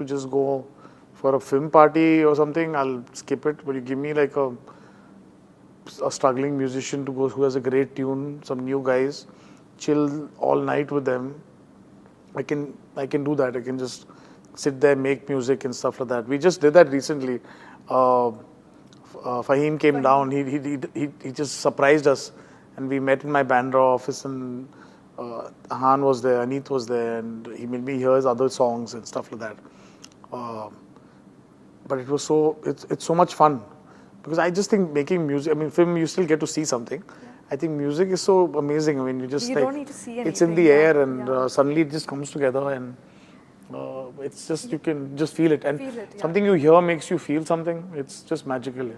to just go for a film party or something, I'll skip it. But you give me like a struggling musician to go who has a great tune, some new guys, chill all night with them. I can do that. I can just sit there, make music and stuff like that. We just did that recently. Fahim came down. He just surprised us, and we met in my Bandra office, and Han was there, Aneet was there, and he made me hear his other songs and stuff like that. But it was it's so much fun, because I just think making music. I mean, film you still get to see something. I think music is so amazing. I mean, you just don't need to see anything. It's in the air, and suddenly it just comes together, and it's just you can just feel it. And something you hear makes you feel something. It's just magical.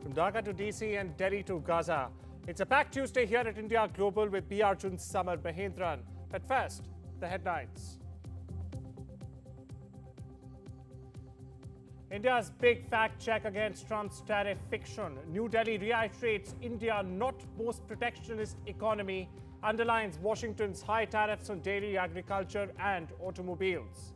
From Dhaka to DC and Delhi to Gaza. It's a packed Tuesday here at India Global with B. Arjun, Samar, Mahendran. But first, the headlines. India's big fact check against Trump's tariff fiction. New Delhi reiterates India not most protectionist economy, underlines Washington's high tariffs on dairy, agriculture and automobiles.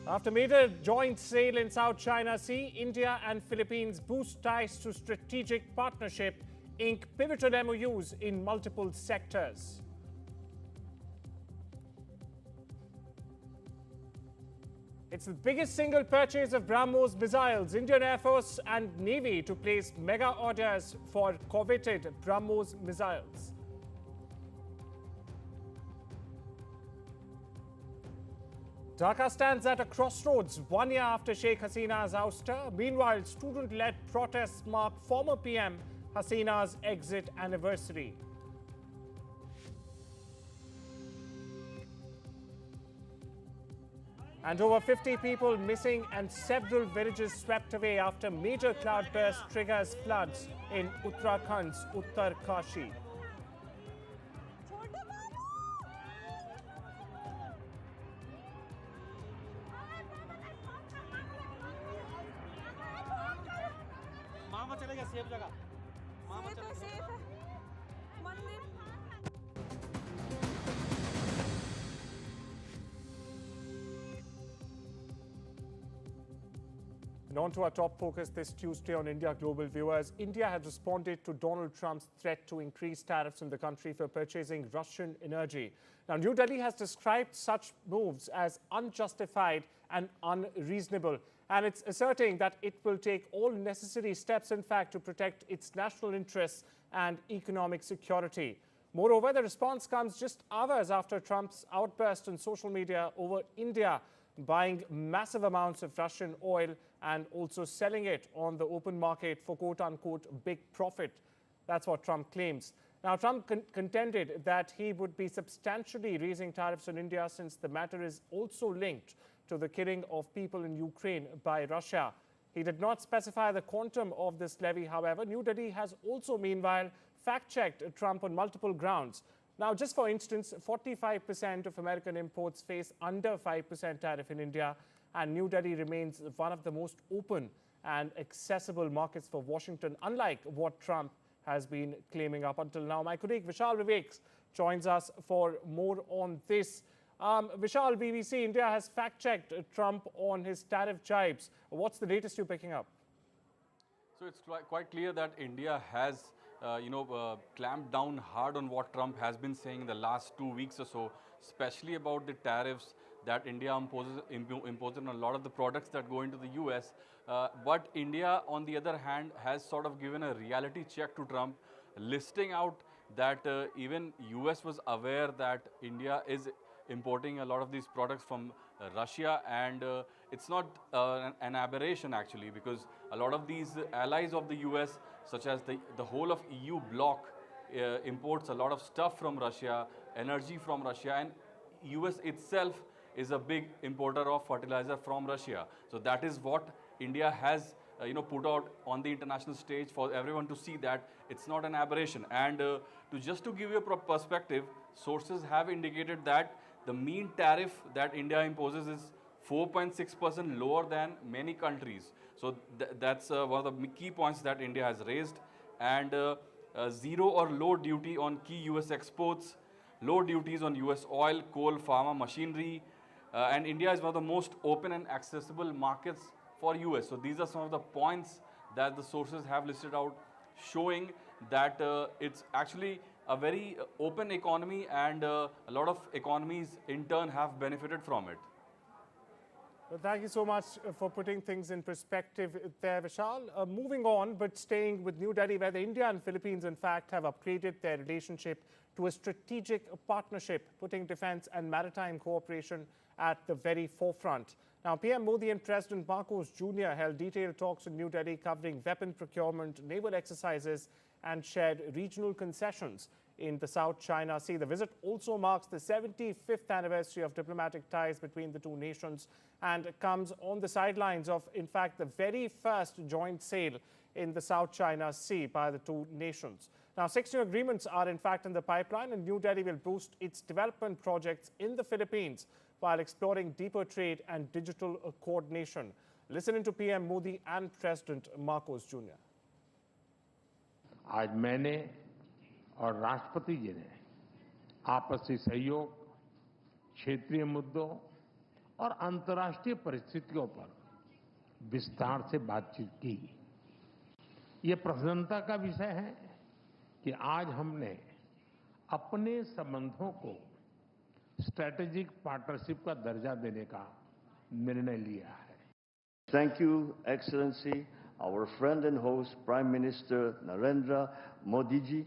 After major joint sale in South China Sea, India and Philippines boost ties to strategic partnership, ink pivotal MOUs in multiple sectors. It's the biggest single purchase of BrahMos missiles. Indian Air Force and Navy to place mega orders for coveted BrahMos missiles. Dhaka stands at a crossroads 1 year after Sheikh Hasina's ouster. Meanwhile, student-led protests mark former PM Hasina's exit anniversary. And over 50 people missing and several villages swept away after major cloudburst triggers floods in Uttarakhand's Uttarkashi. And on to our top focus this Tuesday on India Global viewers. India has responded to Donald Trump's threat to increase tariffs in the country for purchasing Russian energy. Now, New Delhi has described such moves as unjustified and unreasonable. And it's asserting that it will take all necessary steps, in fact, to protect its national interests and economic security. Moreover, the response comes just hours after Trump's outburst on social media over India buying massive amounts of Russian oil and also selling it on the open market for quote-unquote big profit. That's what Trump claims. Now, Trump contended that he would be substantially raising tariffs on India since the matter is also linked to the killing of people in Ukraine by Russia. He did not specify the quantum of this levy, however. New Delhi has also, meanwhile, fact-checked Trump on multiple grounds. Now, just for instance, 45% of American imports face under 5% tariff in India, and New Delhi remains one of the most open and accessible markets for Washington, unlike what Trump has been claiming up until now. My colleague Vishal Vivek joins us for more on this. Vishal, BBC India has fact-checked Trump on his tariff jibes. What's the latest you're picking up? So it's quite clear that India has clamped down hard on what Trump has been saying in the last 2 weeks or so, especially about the tariffs that India imposes on a lot of the products that go into the US. But India, on the other hand, has sort of given a reality check to Trump, listing out that even US was aware that India is importing a lot of these products from Russia, and it's not an aberration actually, because a lot of these allies of the US, such as the whole of EU bloc, imports a lot of stuff from Russia, energy from Russia, and US itself is a big importer of fertilizer from Russia. So that is what India has put out on the international stage for everyone to see that it's not an aberration. And to give you a perspective, sources have indicated that the mean tariff that India imposes is 4.6% lower than many countries. So that's one of the key points that India has raised. And zero or low duty on key US exports, low duties on US oil, coal, pharma, machinery. And India is one of the most open and accessible markets for US. So these are some of the points that the sources have listed out, showing that it's actually a very open economy, and a lot of economies in turn have benefited from it. Well, thank you so much for putting things in perspective there, Vishal. Moving on, but staying with New Delhi, where the India and Philippines, in fact, have upgraded their relationship to a strategic partnership, putting defense and maritime cooperation at the very forefront. Now, PM Modi and President Marcos Jr. held detailed talks in New Delhi covering weapon procurement, naval exercises, and shared regional concessions in the South China Sea. The visit also marks the 75th anniversary of diplomatic ties between the two nations and comes on the sidelines of, in fact, the very first joint sail in the South China Sea by the two nations. Now, 6 new agreements are, in fact, in the pipeline, and New Delhi will boost its development projects in the Philippines while exploring deeper trade and digital coordination. Listen into PM Modi and President Marcos Jr. आज मैंने और राष्ट्रपति जी ने आपसी सहयोग, क्षेत्रीय मुद्दों और अंतर्राष्ट्रीय परिस्थितियों पर विस्तार से बातचीत की। ये प्रसन्नता का विषय है कि आज हमने अपने संबंधों को स्ट्रैटेजिक पार्टनरशिप का दर्जा देने का निर्णय लिया है। Thank you, Excellency, our friend and host, Prime Minister Narendra Modi ji,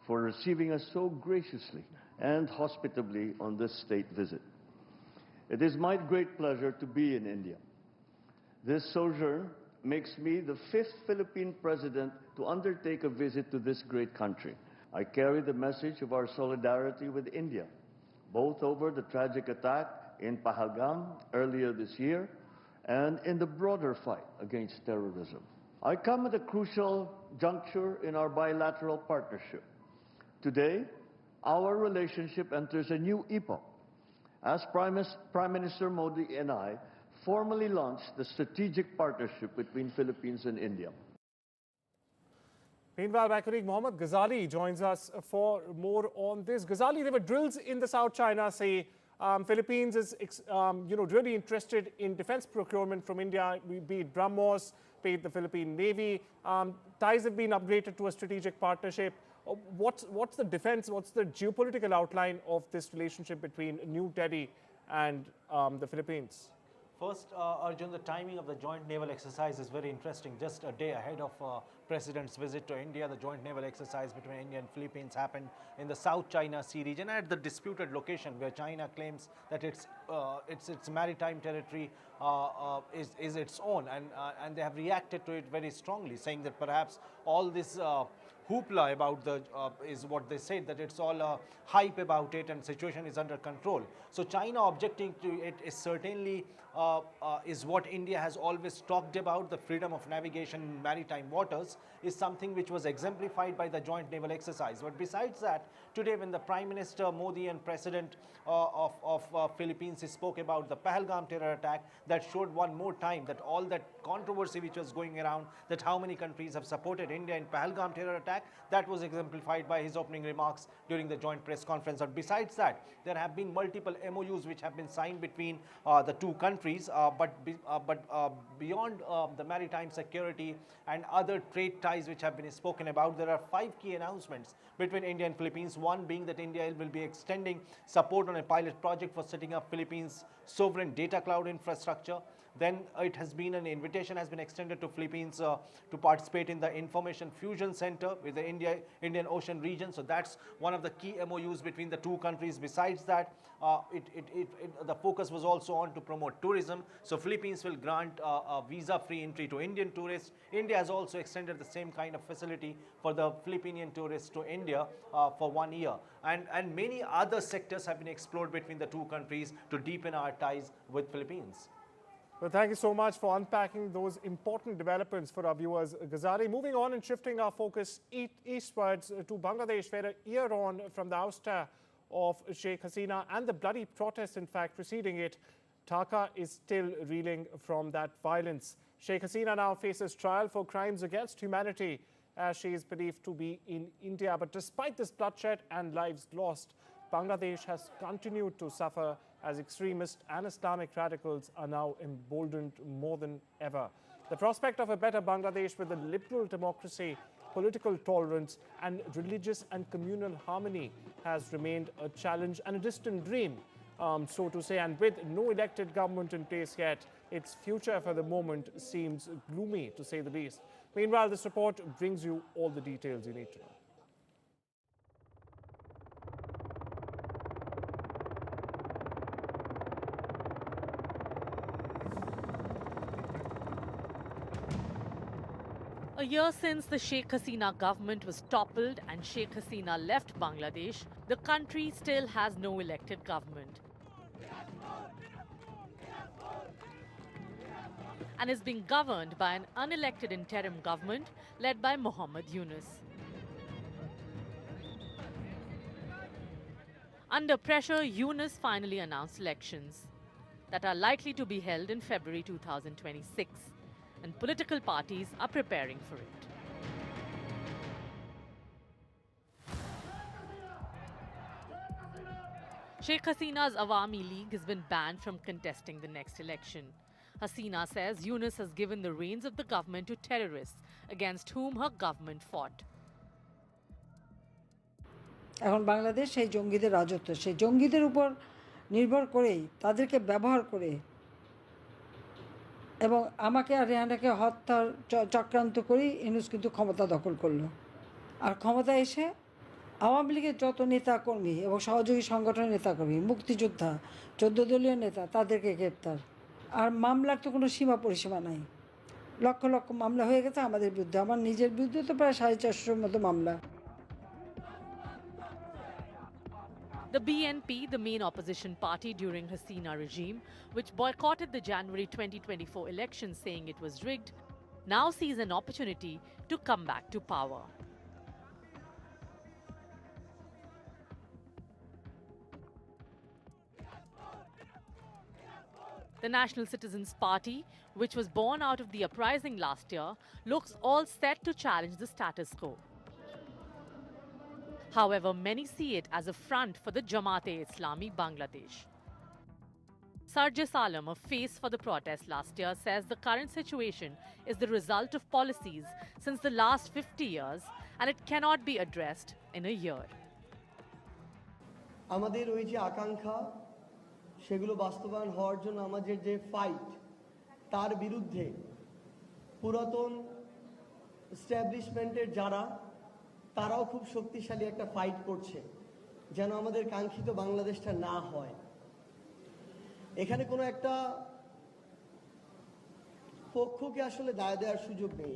for receiving us so graciously and hospitably on this state visit. It is my great pleasure to be in India. This sojourn makes me the 5th Philippine president to undertake a visit to this great country. I carry the message of our solidarity with India, both over the tragic attack in Pahalgam earlier this year and in the broader fight against terrorism. I come at a crucial juncture in our bilateral partnership. Today, our relationship enters a new epoch as Prime Minister Modi and I formally launched the strategic partnership between Philippines and India. Meanwhile, my colleague Mohammad Ghazali joins us for more on this. Ghazali, there were drills in the South China Sea. Philippines is, really interested in defense procurement from India, be it BrahMos, be it the Philippine Navy. Ties have been upgraded to a strategic partnership. What's the defense, what's the geopolitical outline of this relationship between New Delhi and the Philippines? First, Arjun, the timing of the joint naval exercise is very interesting. Just a day ahead of President's visit to India, the joint naval exercise between India and Philippines happened in the South China Sea region at the disputed location where China claims that its maritime territory is its own, and they have reacted to it very strongly, saying that perhaps all this hoopla about is what they said, that it's all hype about it and situation is under control. So China objecting to it is certainly is what India has always talked about. The freedom of navigation in maritime waters is something which was exemplified by the joint naval exercise. But besides that, today when the Prime Minister Modi and President of Philippines spoke about the Pahalgam terror attack, that showed one more time that all that controversy which was going around, that how many countries have supported India in Pahalgam terror attack, that was exemplified by his opening remarks during the joint press conference. But besides that, there have been multiple MOUs which have been signed between the two countries, but beyond the maritime security and other trade ties which have been spoken about, there are 5 key announcements between India and Philippines. One being that India will be extending support on a pilot project for setting up Philippines' sovereign data cloud infrastructure. Then it has been an invitation has been extended to Philippines to participate in the Information Fusion Center with the Indian Ocean region. So that's one of the key MOUs between the two countries. Besides that, the focus was also on to promote tourism. So Philippines will grant a visa-free entry to Indian tourists. India has also extended the same kind of facility for the Filipinian tourists to India for 1 year. And many other sectors have been explored between the two countries to deepen our ties with Philippines. Well, thank you so much for unpacking those important developments for our viewers, Ghazali. Moving on and shifting our focus eastwards to Bangladesh, where a year on from the ouster of Sheikh Hasina and the bloody protests, in fact, preceding it, Dhaka is still reeling from that violence. Sheikh Hasina now faces trial for crimes against humanity, as she is believed to be in India. But despite this bloodshed and lives lost, Bangladesh has continued to suffer as extremists and Islamic radicals are now emboldened more than ever. The prospect of a better Bangladesh with a liberal democracy, political tolerance and religious and communal harmony has remained a challenge and a distant dream, so to say. And with no elected government in place yet, its future for the moment seems gloomy, to say the least. Meanwhile, this report brings you all the details you need to know. A year since the Sheikh Hasina government was toppled and Sheikh Hasina left Bangladesh, the country still has no elected government and is being governed by an unelected interim government led by Muhammad Yunus. Under pressure, Yunus finally announced elections that are likely to be held in February 2026. And political parties are preparing for it. Sheikh Hasina's Awami League has been banned from contesting the next election. Hasina says Yunus has given the reins of the government to terrorists against whom her government fought. এখন বাংলাদেশ সেই জঙ্গিদের রাজত্ব, সেই জঙ্গিদের উপর নির্ভর করেই তাদেরকে ব্যবহার করে এবং আমাকে আর রেহানাকে হত্যার চক্রান্ত করেই ইউনূস কিন্তু ক্ষমতা দখল করলো। আর ক্ষমতা এসে আওয়ামী লীগের যত নেতাকর্মী এবং সহযোগী সংগঠনের নেতাকর্মী, মুক্তিযোদ্ধা, 14 দলীয় নেতা, তাদেরকে গ্রেপ্তার। আর মামলার তো কোনো সীমা পরিসীমা নাই। লক্ষ লক্ষ মামলা হয়ে গেছে আমাদের বিরুদ্ধে, আমার নিজের বিরুদ্ধে তো প্রায় 450-র মতো মামলা। The BNP, the main opposition party during Hasina regime, which boycotted the January 2024 election saying it was rigged, now sees an opportunity to come back to power. The National Citizens Party, which was born out of the uprising last year, looks all set to challenge the status quo. However, many see it as a front for the Jamaat-e-Islami Bangladesh. Sarjis Alam, a face for the protest last year, says the current situation is the result of policies since the last 50 years and it cannot be addressed in a year. আমাদের ওই যে আকাঙ্ক্ষা সেগুলো বাস্তবায়ন হওয়ার জন্য আমাদের যে ফাইট তার বিরুদ্ধে পুরাতন এস্টাবলিশমেন্টের যারা তারাও খুব শক্তিশালী একটা ফাইট করছে যেন আমাদের কাঙ্ক্ষিত বাংলাদেশটা না হয়। এখানে কোনো একটা পক্ষকে আসলে দায় দেওয়ার সুযোগ নেই।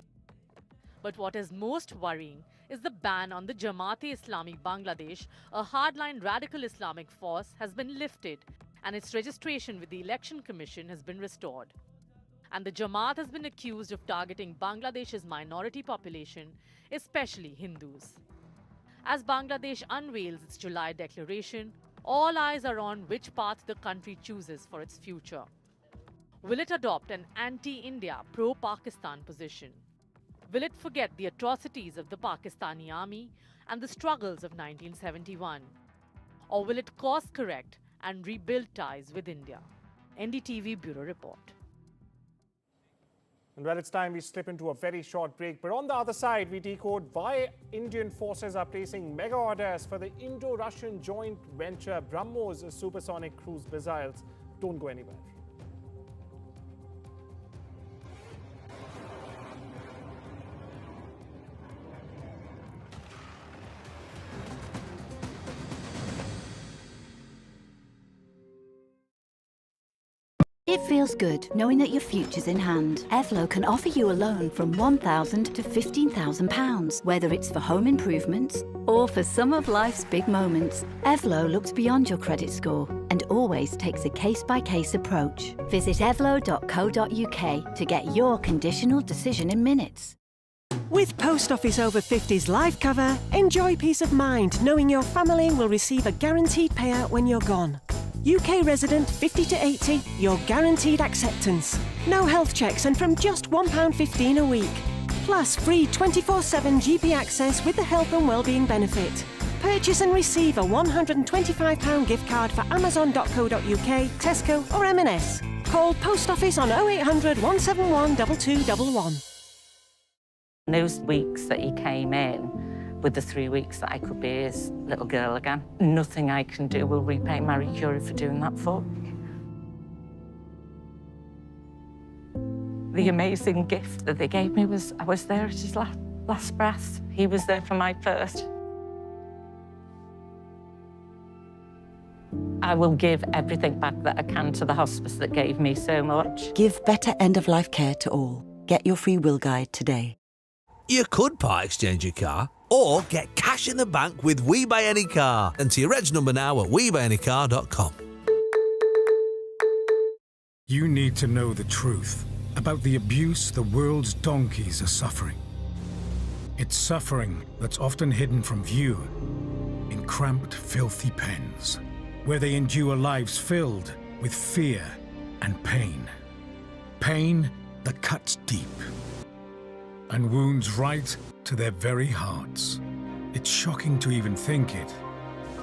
But what is most worrying is the ban on the Jamaat-e-Islami Bangladesh, a hardline radical Islamic force, has been lifted and its registration with the Election Commission has been restored. And the Jamaat has been accused of targeting Bangladesh's minority population, especially Hindus. As Bangladesh unveils its July declaration, all eyes are on which path the country chooses for its future. Will it adopt an anti-India, pro-Pakistan position? Will it forget the atrocities of the Pakistani army and the struggles of 1971? Or will it course correct and rebuild ties with India? NDTV Bureau Report. And well, it's time we slip into a very short break. But on the other side, we decode why Indian forces are placing mega orders for the Indo-Russian joint venture BrahMos supersonic cruise missiles. Don't go anywhere. It feels good knowing that your future's in hand. Evlo can offer you a loan from £1,000 to £15,000, whether it's for home improvements or for some of life's big moments. Evlo looks beyond your credit score and always takes a case-by-case approach. Visit evlo.co.uk to get your conditional decision in minutes. With Post Office Over 50's life cover, enjoy peace of mind knowing your family will receive a guaranteed payout when you're gone. UK resident 50 to 80, you're guaranteed acceptance. No health checks and from just £1.15 a week. Plus free 24/7 GP access with the health and wellbeing benefit. Purchase and receive a £125 gift card for amazon.co.uk, Tesco or M&S. Call Post Office on 0800 171 2211. Those weeks that he came in, with the 3 weeks that I could be his little girl again, nothing I can do will repay Marie Curie for doing that for me. The amazing gift that they gave me was I was there at his last breath. He was there for my first. I will give everything back that I can to the hospice that gave me so much. Give better end-of-life care to all. Get your free will guide today. You could part exchange your car or get cash in the bank with We Buy Any Car. Enter your reg number now at webuyanycar.com. You need to know the truth about the abuse the world's donkeys are suffering. It's suffering that's often hidden from view in cramped, filthy pens, where they endure lives filled with fear and pain. Pain that cuts deep and wounds right to their very hearts. It's shocking to even think it,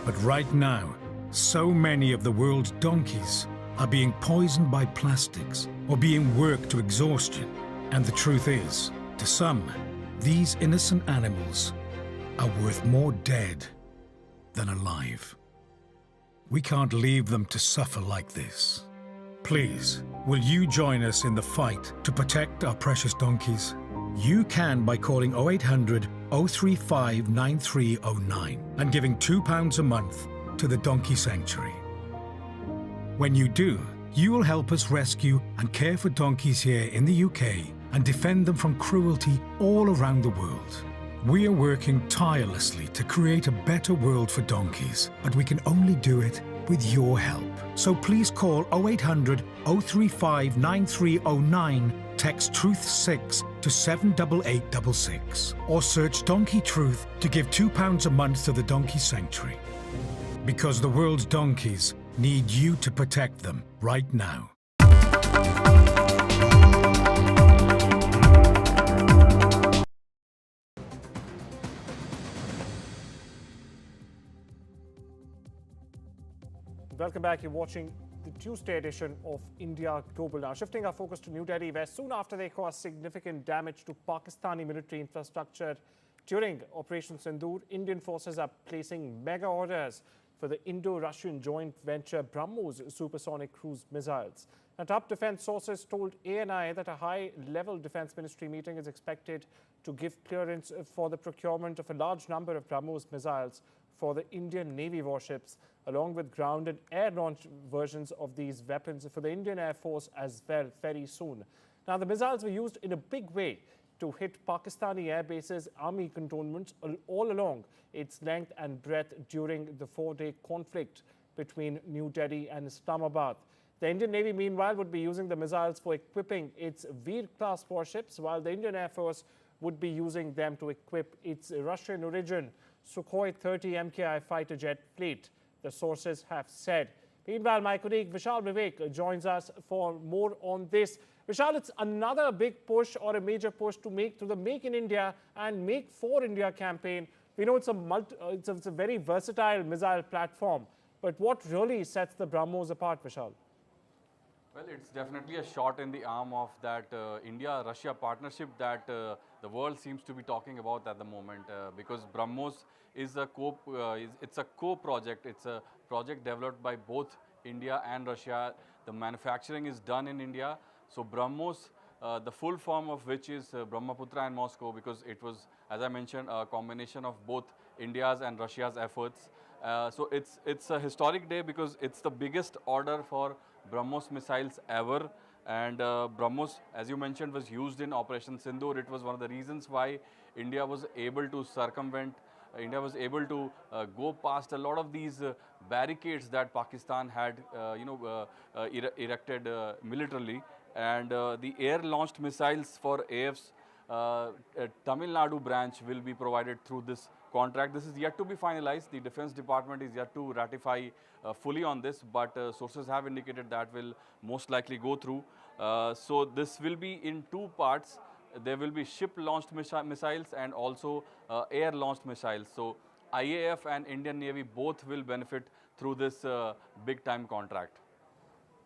but right now, so many of the world's donkeys are being poisoned by plastics or being worked to exhaustion. And the truth is, to some, these innocent animals are worth more dead than alive. We can't leave them to suffer like this. Please, will you join us in the fight to protect our precious donkeys? You can by calling 0800 035 9309 and giving £2 a month to the Donkey Sanctuary. When you do, you will help us rescue and care for donkeys here in the UK and defend them from cruelty all around the world. We are working tirelessly to create a better world for donkeys, but we can only do it with your help. So please call 0800 035 9309, text TRUTH6 to 78866, or search Donkey Truth to give £2 a month to the Donkey Sanctuary. Because the world's donkeys need you to protect them right now. Welcome back. You're watching the Tuesday edition of India Global. Now, shifting our focus to New Delhi, where soon after they caused significant damage to Pakistani military infrastructure during Operation Sindoor, Indian forces are placing mega orders for the Indo-Russian joint venture BrahMos supersonic cruise missiles. Now, top defense sources told ANI that a high-level defense ministry meeting is expected to give clearance for the procurement of a large number of BrahMos missiles for the Indian Navy warships, along with ground and air-launched versions of these weapons for the Indian Air Force as well very soon. Now, the missiles were used in a big way to hit Pakistani air bases, army cantonments all along its length and breadth during the 4-day conflict between New Delhi and Islamabad. The Indian Navy, meanwhile, would be using the missiles for equipping its Veer-class warships, while the Indian Air Force would be using them to equip its Russian-origin Sukhoi 30 MKI fighter jet fleet, the sources have said. Meanwhile, my colleague Vishal Vivek joins us for more on this. Vishal, it's another big push or a major push to make to the Make in India and Make for India campaign. We know it's a very versatile missile platform, but what really sets the BrahMos apart, Vishal? Well, it's definitely a shot in the arm of that India-Russia partnership that the world seems to be talking about at the moment, because BrahMos is a co-project. It's a project developed by both India and Russia. The manufacturing is done in India. So BrahMos, the full form of which is Brahmaputra and Moscow, because it was, as I mentioned, a combination of both India's and Russia's efforts. So it's a historic day because it's the biggest order for BrahMos missiles ever. And BrahMos, as you mentioned, was used in Operation Sindoor. It was one of the reasons why India was able to circumvent, India was able to go past a lot of these barricades that Pakistan had, erected militarily. And the air-launched missiles for AF's Tamil Nadu branch will be provided through this contract. This is yet to be finalized. The Defense Department is yet to ratify fully on this, but sources have indicated that will most likely go through. So this will be in two parts. There will be ship-launched missiles and also air-launched missiles. So IAF and Indian Navy both will benefit through this big-time contract.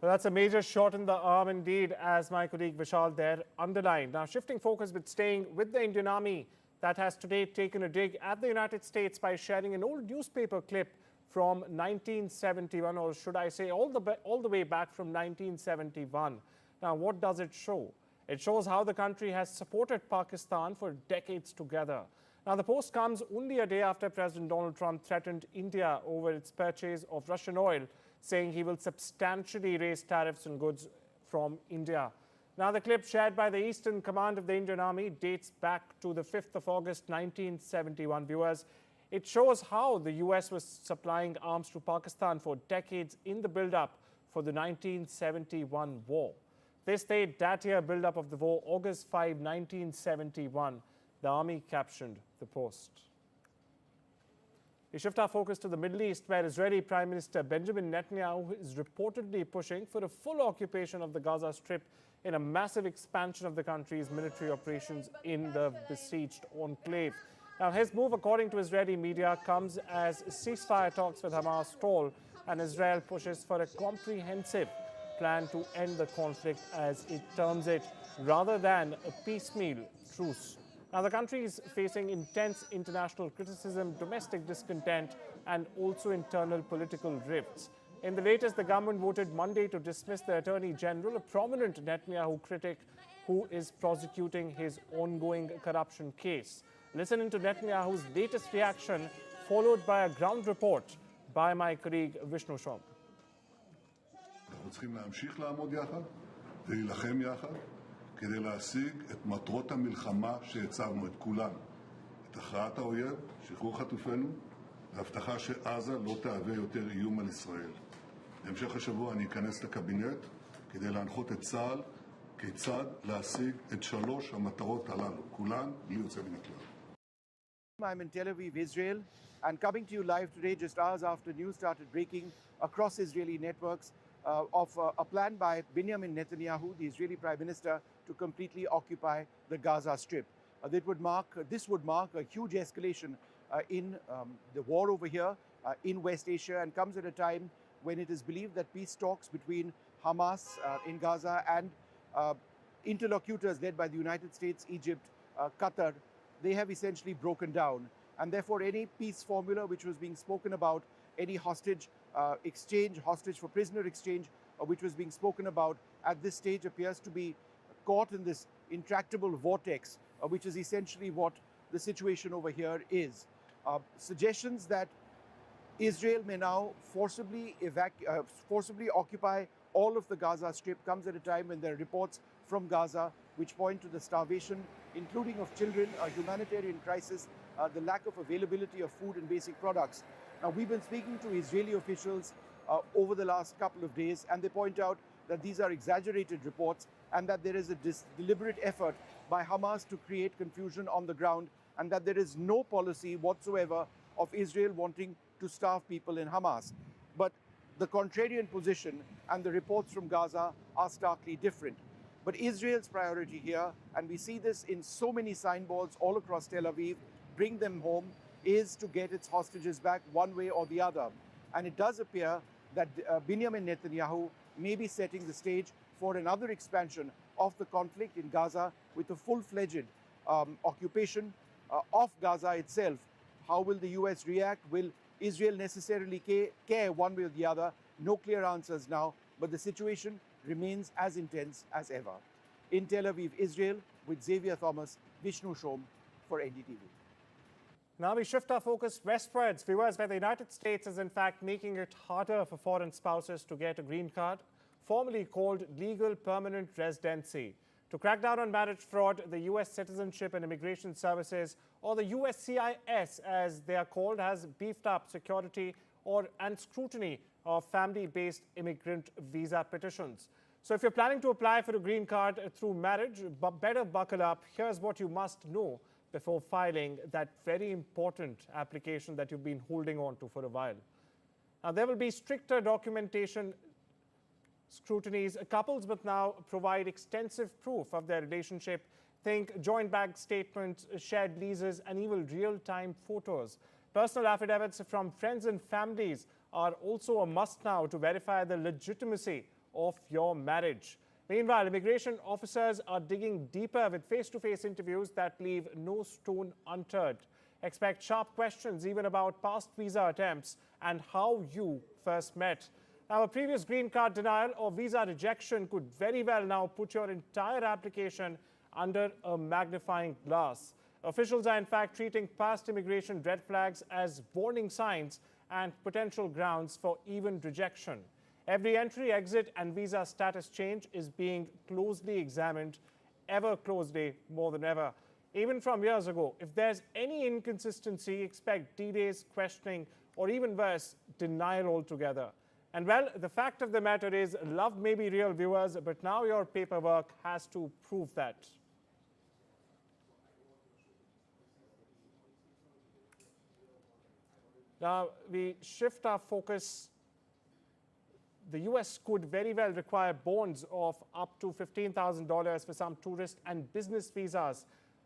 Well, that's a major shot in the arm indeed, as my colleague Vishal there underlined. Now, shifting focus but staying with the Indian Army that has today taken a dig at the United States by sharing an old newspaper clip from 1971, or should I say all the way back from 1971. Now, what does it show? It shows how the country has supported Pakistan for decades together. Now, the post comes only a day after President Donald Trump threatened India over its purchase of Russian oil, saying he will substantially raise tariffs on goods from India. Now, the clip shared by the Eastern Command of the Indian Army dates back to the 5th of August 1971. Viewers, it shows how the US was supplying arms to Pakistan for decades in the build-up for the 1971 war. They stayed that year build-up of the war, August 5, 1971. The Army captioned the post. We shift our focus to the Middle East, where Israeli Prime Minister Benjamin Netanyahu is reportedly pushing for a full occupation of the Gaza Strip in a massive expansion of the country's military operations in the besieged enclave. Now, his move, according to Israeli media, comes as ceasefire talks with Hamas stall and Israel pushes for a comprehensive plan to end the conflict, as it terms it, rather than a piecemeal truce. Now, the country is facing intense international criticism, domestic discontent, and also internal political rifts. In the latest, the government voted Monday to dismiss the Attorney General, a prominent Netanyahu critic who is prosecuting his ongoing corruption case. Listen into Netanyahu's latest reaction, followed by a ground report by my colleague Vishnu Shom. אנחנו צריכים להמשיך לעמוד יחד ולהילחם יחד כדי להשיג את מטרות המלחמה שהצבנו, את כולן. את הכרעת האויב, שחרור חטופינו, והבטחה שעזה לא תהווה יותר איום על ישראל. בהמשך השבוע אני אכנס לקבינט כדי להנחות את צה"ל כיצד להשיג את שלוש המטרות הללו, כולן בלי יוצא מן הכלל. I'm in Tel Aviv, Israel, and coming to you live today just hours after news started breaking across Israeli networks of a plan by Benjamin Netanyahu, the Israeli Prime Minister, to completely occupy the Gaza Strip. This would mark a huge escalation in the war over here in West Asia, and comes at a time when it is believed that peace talks between Hamas in Gaza and interlocutors led by the United States, Egypt, Qatar, they have essentially broken down. And therefore, any peace formula which was being spoken about, any hostage exchange, hostage for prisoner exchange, which was being spoken about at this stage, appears to be caught in this intractable vortex, which is essentially what the situation over here is. Suggestions that Israel may now forcibly occupy all of the Gaza Strip comes at a time when there are reports from Gaza which point to the starvation, including of children, a humanitarian crisis, the lack of availability of food and basic products. Now, we've been speaking to Israeli officials over the last couple of days, and they point out that these are exaggerated reports and that there is a deliberate effort by Hamas to create confusion on the ground, and that there is no policy whatsoever of Israel wanting to starve people in Hamas. But the contrarian position and the reports from Gaza are starkly different. But Israel's priority here, and we see this in so many signboards all across Tel Aviv, bring them home, is to get its hostages back one way or the other. And it does appear that Benjamin Netanyahu may be setting the stage for another expansion of the conflict in Gaza with a full-fledged occupation of Gaza itself. How will the US react? Will Israel necessarily care one way or the other? No clear answers now, but the situation remains as intense as ever. In Tel Aviv, Israel, with Xavier Thomas, Vishnu Shom for NDTV. Now we shift our focus westwards, viewers, where the United States is in fact making it harder for foreign spouses to get a green card, formerly called legal permanent residency. To crack down on marriage fraud, the U.S. Citizenship and Immigration Services, or the USCIS as they are called, has beefed up security and scrutiny of family-based immigrant visa petitions. So if you're planning to apply for a green card through marriage, better buckle up. Here's what you must know before filing that very important application that you've been holding on to for a while. Now, there will be stricter documentation scrutinies. Couples must now provide extensive proof of their relationship. Think joint bank statements, shared leases, and even real-time photos. Personal affidavits from friends and families are also a must now to verify the legitimacy of your marriage. Meanwhile, immigration officers are digging deeper with face-to-face interviews that leave no stone unturned. Expect sharp questions even about past visa attempts and how you first met. Now, a previous green card denial or visa rejection could very well now put your entire application under a magnifying glass. Officials are in fact treating past immigration red flags as warning signs and potential grounds for even rejection. Every entry, exit, and visa status change is being closely examined, ever closely, more than ever. Even from years ago, if there's any inconsistency, expect delays, questioning, or even worse, denial altogether. And well, the fact of the matter is, love may be real, viewers, but now your paperwork has to prove that. Now, we shift our focus. The US could very well require bonds of up to $15,000 for some tourist and business visas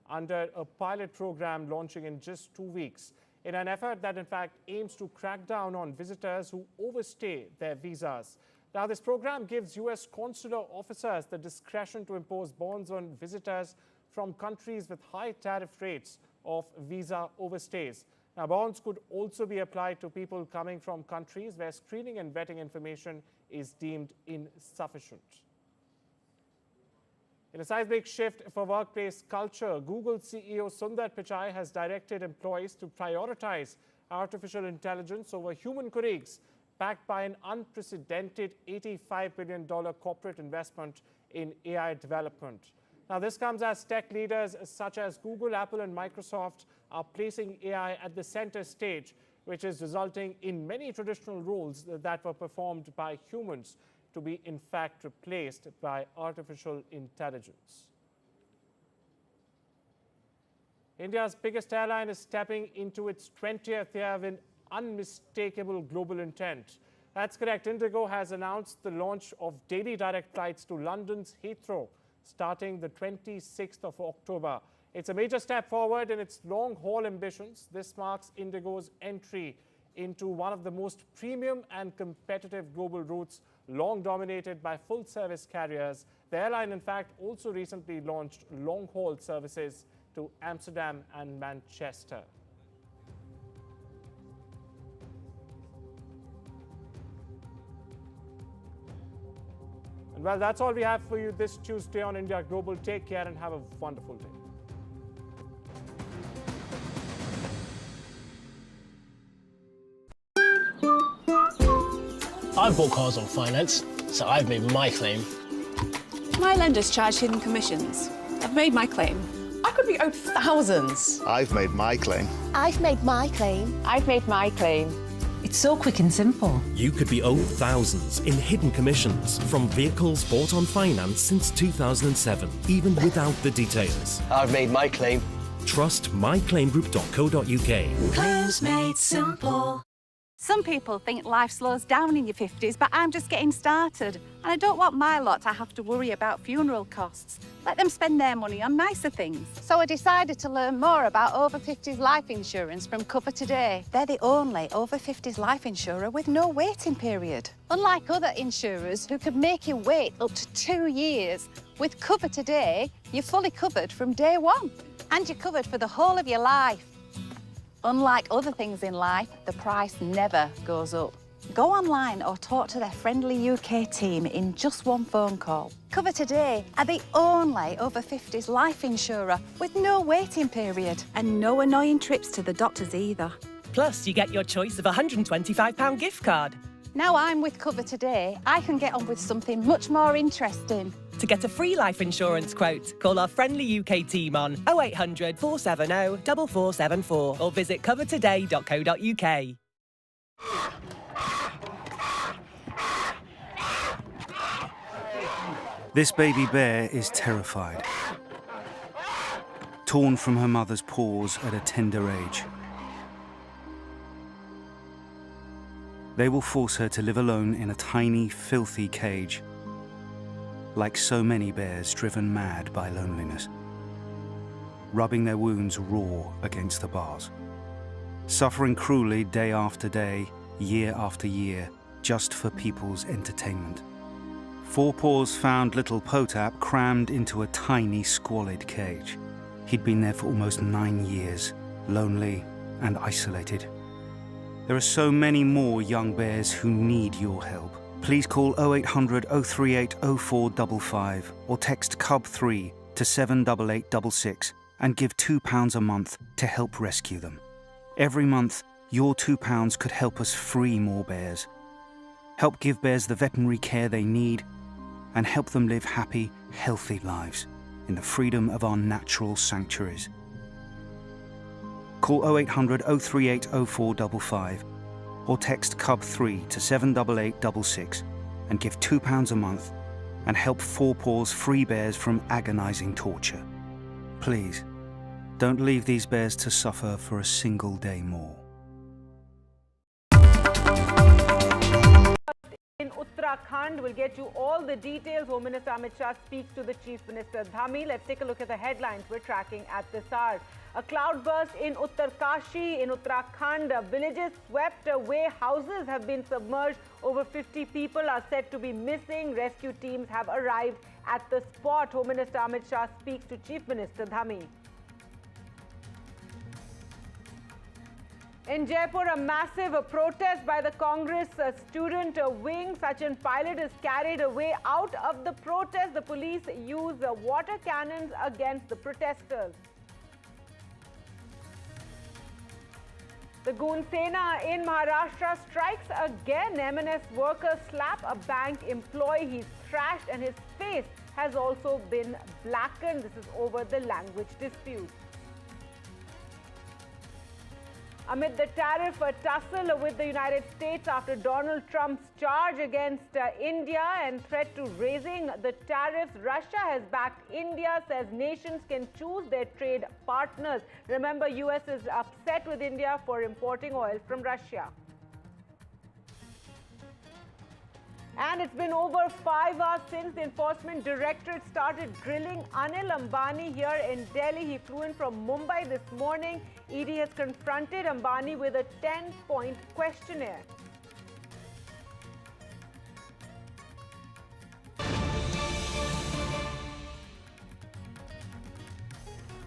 under a pilot program launching in just 2 weeks, in an effort that in fact aims to crack down on visitors who overstay their visas. Now, this program gives US consular officers the discretion to impose bonds on visitors from countries with high tariff rates of visa overstays. Now, bonds could also be applied to people coming from countries where screening and vetting information is deemed insufficient. In a seismic shift for workplace culture, Google CEO Sundar Pichai has directed employees to prioritize artificial intelligence over human colleagues, backed by an unprecedented $85 billion corporate investment in AI development. Now, this comes as tech leaders such as Google, Apple, and Microsoft are placing AI at the center stage, which is resulting in many traditional roles that were performed by humans to be in fact replaced by artificial intelligence. India's biggest airline is stepping into its 20th year with unmistakable global intent. That's correct. Indigo has announced the launch of daily direct flights to London's Heathrow starting the 26th of October. It's a major step forward in its long-haul ambitions. This marks Indigo's entry into one of the most premium and competitive global routes, long dominated by full-service carriers. The airline, in fact, also recently launched long-haul services to Amsterdam and Manchester. And well, that's all we have for you this Tuesday on India Global. Take care and have a wonderful day. I've bought cars on finance, so I've made my claim. My lenders charge hidden commissions. I've made my claim. I could be owed thousands. I've made my claim. I've made my claim. I've made my claim. It's so quick and simple. You could be owed thousands in hidden commissions from vehicles bought on finance since 2007, even without the details. I've made my claim. Trust myclaimgroup.co.uk. Claims made simple. Some people think life slows down in your 50s, but I'm just getting started. And I don't want my lot to have to worry about funeral costs. Let them spend their money on nicer things. So I decided to learn more about over 50s life insurance from Cover Today. They're the only over 50s life insurer with no waiting period. Unlike other insurers who could make you wait up to 2 years, with Cover Today, you're fully covered from day one. And you're covered for the whole of your life. Unlike other things in life, the price never goes up. Go online or talk to their friendly UK team in just one phone call. Cover Today are the only over 50s life insurer with no waiting period and no annoying trips to the doctors either. Plus, you get your choice of a £125 gift card. Now I'm with Cover Today, I can get on with something much more interesting. To get a free life insurance quote, call our friendly UK team on 0800 470 4474 or visit covertoday.co.uk. This baby bear is terrified. Torn from her mother's paws at a tender age. They will force her to live alone in a tiny, filthy cage, like so many bears driven mad by loneliness, rubbing their wounds raw against the bars, suffering cruelly day after day, year after year, just for people's entertainment. Four Paws found little Potap crammed into a tiny, squalid cage. He'd been there for almost 9 years, lonely and isolated. There are so many more young bears who need your help. Please call 0800 038 0455 or text CUB3 to 78866 and give £2 a month to help rescue them. Every month, your £2 could help us free more bears, help give bears the veterinary care they need, and help them live happy, healthy lives in the freedom of our natural sanctuaries. Call 0800 038 0455 or text CUB3 to 78866 and give £2 a month and help Four Paws free bears from agonising torture. Please, don't leave these bears to suffer for a single day more. In Uttarakhand, we'll get you all the details. Home Minister Amit Shah speaks to the Chief Minister Dhami. Let's take a look at the headlines we're tracking at this hour. A cloudburst in Uttarkashi in Uttarakhand. Villages swept away. Houses have been submerged. Over 50 people are said to be missing. Rescue teams have arrived at the spot. Home Minister Amit Shah speaks to Chief Minister Dhami. In Jaipur, a massive protest by the Congress student wing. Sachin Pilot is carried away. Out of the protest, the police use water cannons against the protesters. The Goon Sena in Maharashtra strikes again. M&S workers slap a bank employee. He's thrashed and his face has also been blackened. This is over the language dispute. Amid the tariff tussle with the United States after Donald Trump's charge against India and threat to raising the tariffs, Russia has backed India, says nations can choose their trade partners. Remember, US is upset with India for importing oil from Russia. And it's been over 5 hours since the Enforcement Directorate started grilling Anil Ambani here in Delhi. He flew in from Mumbai this morning. ED has confronted Ambani with a 10-point questionnaire.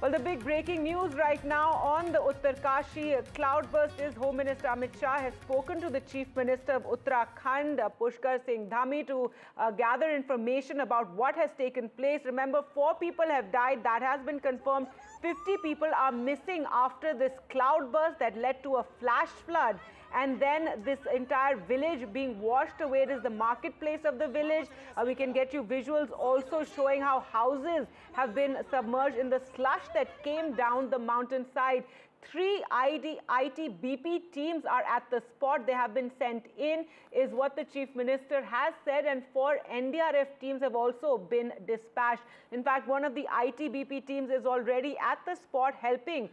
Well, the big breaking news right now on the Uttarkashi cloudburst is Home Minister Amit Shah has spoken to the Chief Minister of Uttarakhand, Pushkar Singh Dhami, to gather information about what has taken place. Remember, 4 people have died. That has been confirmed. 50 people are missing after this cloudburst that led to a flash flood. And then this entire village being washed away. It is the marketplace of the village. We can get you visuals also showing how houses have been submerged in the slush that came down the mountainside. 3 ITBP teams are at the spot. They have been sent in, is what the Chief Minister has said, and 4 NDRF teams have also been dispatched. In fact, one of the ITBP teams is already at the spot helping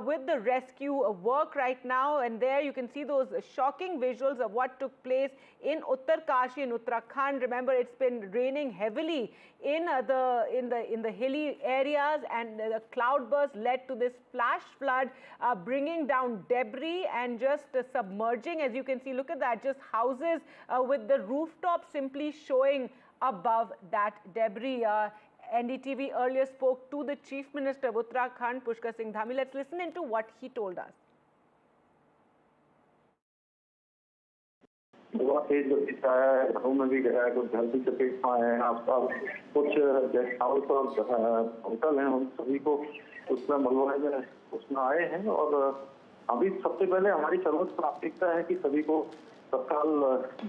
with the rescue work right now. And there you can see those shocking visuals of what took place in Uttarkashi in Uttarakhand. Remember, it's been raining heavily in the hilly areas, and the cloudburst led to this flash flood, bringing down debris and just submerging. As you can see, look at that, just houses with the rooftop simply showing above that debris. NDTV earlier spoke to the Chief Minister of Uttarakhand, Pushkar Singh Dhami. Let's listen into what he told us. बहुत तेज गति से आया है, घरों में भी गया है, कुछ घर भी चपेट में आए हैं। आसपास कुछ गेस्ट हाउस और होटल हैं, उन सभी को उसमें मलबे में उसमें आए हैं। और अभी सबसे पहले हमारी सर्वोच्च प्राथमिकता है कि सभी को तत्काल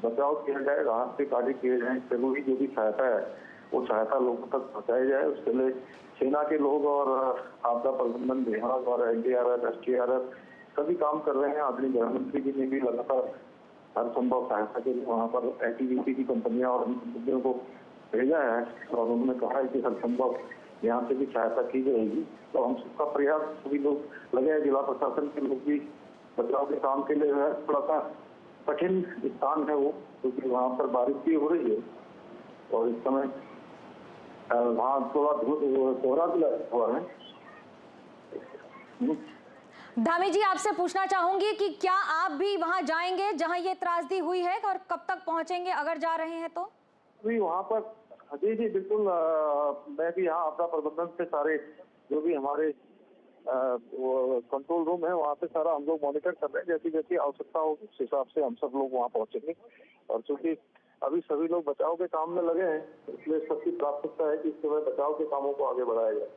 बचाव किया जाए, राहत के कार्य किए जाए, जरूरी जो भी सहायता है वो सहायता लोगों तक पहुँचाई जाए। उसके लिए सेना के लोग और आपदा प्रबंधन विभाग और NDRF, SDRF सभी काम कर रहे हैं। आदरणीय गृह मंत्री जी ने भी लगातार हर संभव सहायता के लिए वहाँ पर NDTV की कंपनियां और कंपनियों को भेजा है और उन्होंने कहा है कि हर संभव यहाँ से भी सहायता की जाएगी। तो हम सबका प्रयास, सभी लोग लगे हैं, जिला प्रशासन के लोग भी बचाव के काम के लिए है। थोड़ा सा कठिन स्थान है वो, क्योंकि वहाँ पर बारिश भी हो रही है और इस समय वहाँ थोड़ा कोहरा भी लगा हुआ है। धामी जी, आपसे पूछना चाहूंगी कि क्या आप भी वहां जाएंगे जहां ये त्रासदी हुई है, और कब तक पहुंचेंगे अगर जा रहे हैं तो? अभी वहाँ पर जी बिल्कुल, मैं भी यहाँ आपदा प्रबंधन से सारे जो भी हमारे कंट्रोल रूम है वहाँ पे सारा हम लोग मॉनिटर कर रहे हैं। जैसी जैसी आवश्यकता होगी उस हिसाब से हम सब लोग वहाँ पहुँचेंगे। और चूंकि अभी सभी लोग बचाव के काम में लगे हैं, इसलिए सबकी प्राथमिकता है कि इस समय बचाव के कामों को आगे बढ़ाया जाए।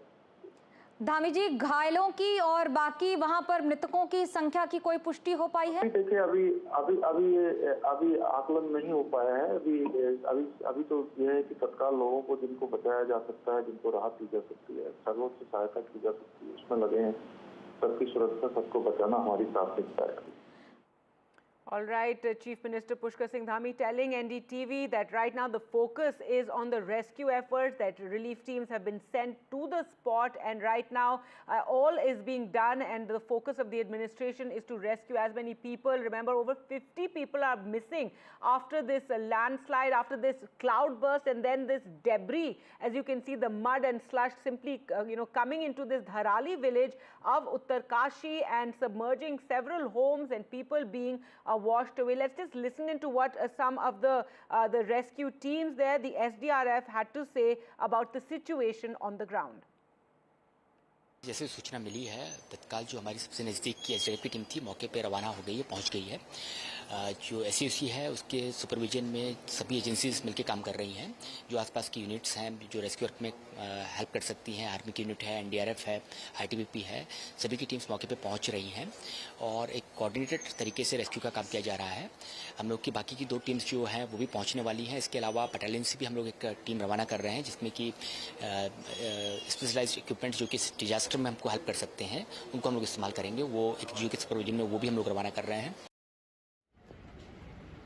धामी जी, घायलों की और बाकी वहां पर मृतकों की संख्या की कोई पुष्टि हो पाई है? देखिए, अभी आकलन नहीं हो पाया है। अभी तो यह है कि तत्काल लोगों को जिनको बचाया जा सकता है, जिनको राहत दी जा सकती है, सर्वोच्च सहायता की जा सकती है, उसमें लगे हैं। सबकी सुरक्षा, सबको बचाना हमारी प्राथमिकता है। All right, Chief Minister Pushkar Singh Dhami telling NDTV that right now the focus is on the rescue efforts, that relief teams have been sent to the spot, and right now all is being done, and the focus of the administration is to rescue as many people. Remember, over 50 people are missing after this landslide, after this cloudburst, and then this debris. As you can see, the mud and slush simply coming into this Dharali village of Uttarkashi and submerging several homes and people being washed away. Let's just listen into what some of the rescue teams there, the SDRF, had to say about the situation on the ground. जैसे सूचना मिली है, तत्काल जो हमारी सबसे नज़दीक की SDRF team थी मौके पर रवाना हो गई है, पहुंच गई है। जो SCOC है उसके सुपरविजन में सभी एजेंसीज मिलकर काम कर रही हैं। जो आसपास की यूनिट्स हैं जो रेस्क्यू वर्क में हेल्प कर सकती हैं, आर्मी की यूनिट है, NDRF है, ITBP है, सभी की टीम्स मौके पे पहुंच रही हैं और एक कोऑर्डिनेटेड तरीके से रेस्क्यू का काम किया जा रहा है। हम लोग की बाकी की 2 टीम्स जो हैं वो भी पहुंचने वाली हैं। इसके अलावा बटालियन से भी हम लोग एक टीम रवाना कर रहे हैं, जिसमें कि स्पेशलाइज्ड इक्विपमेंट जो कि डिजास्टर में हमको हेल्प कर सकते हैं उनको हम लोग इस्तेमाल करेंगे। वो एक GO के सुपरविजन में वो भी हम लोग रवाना कर रहे हैं।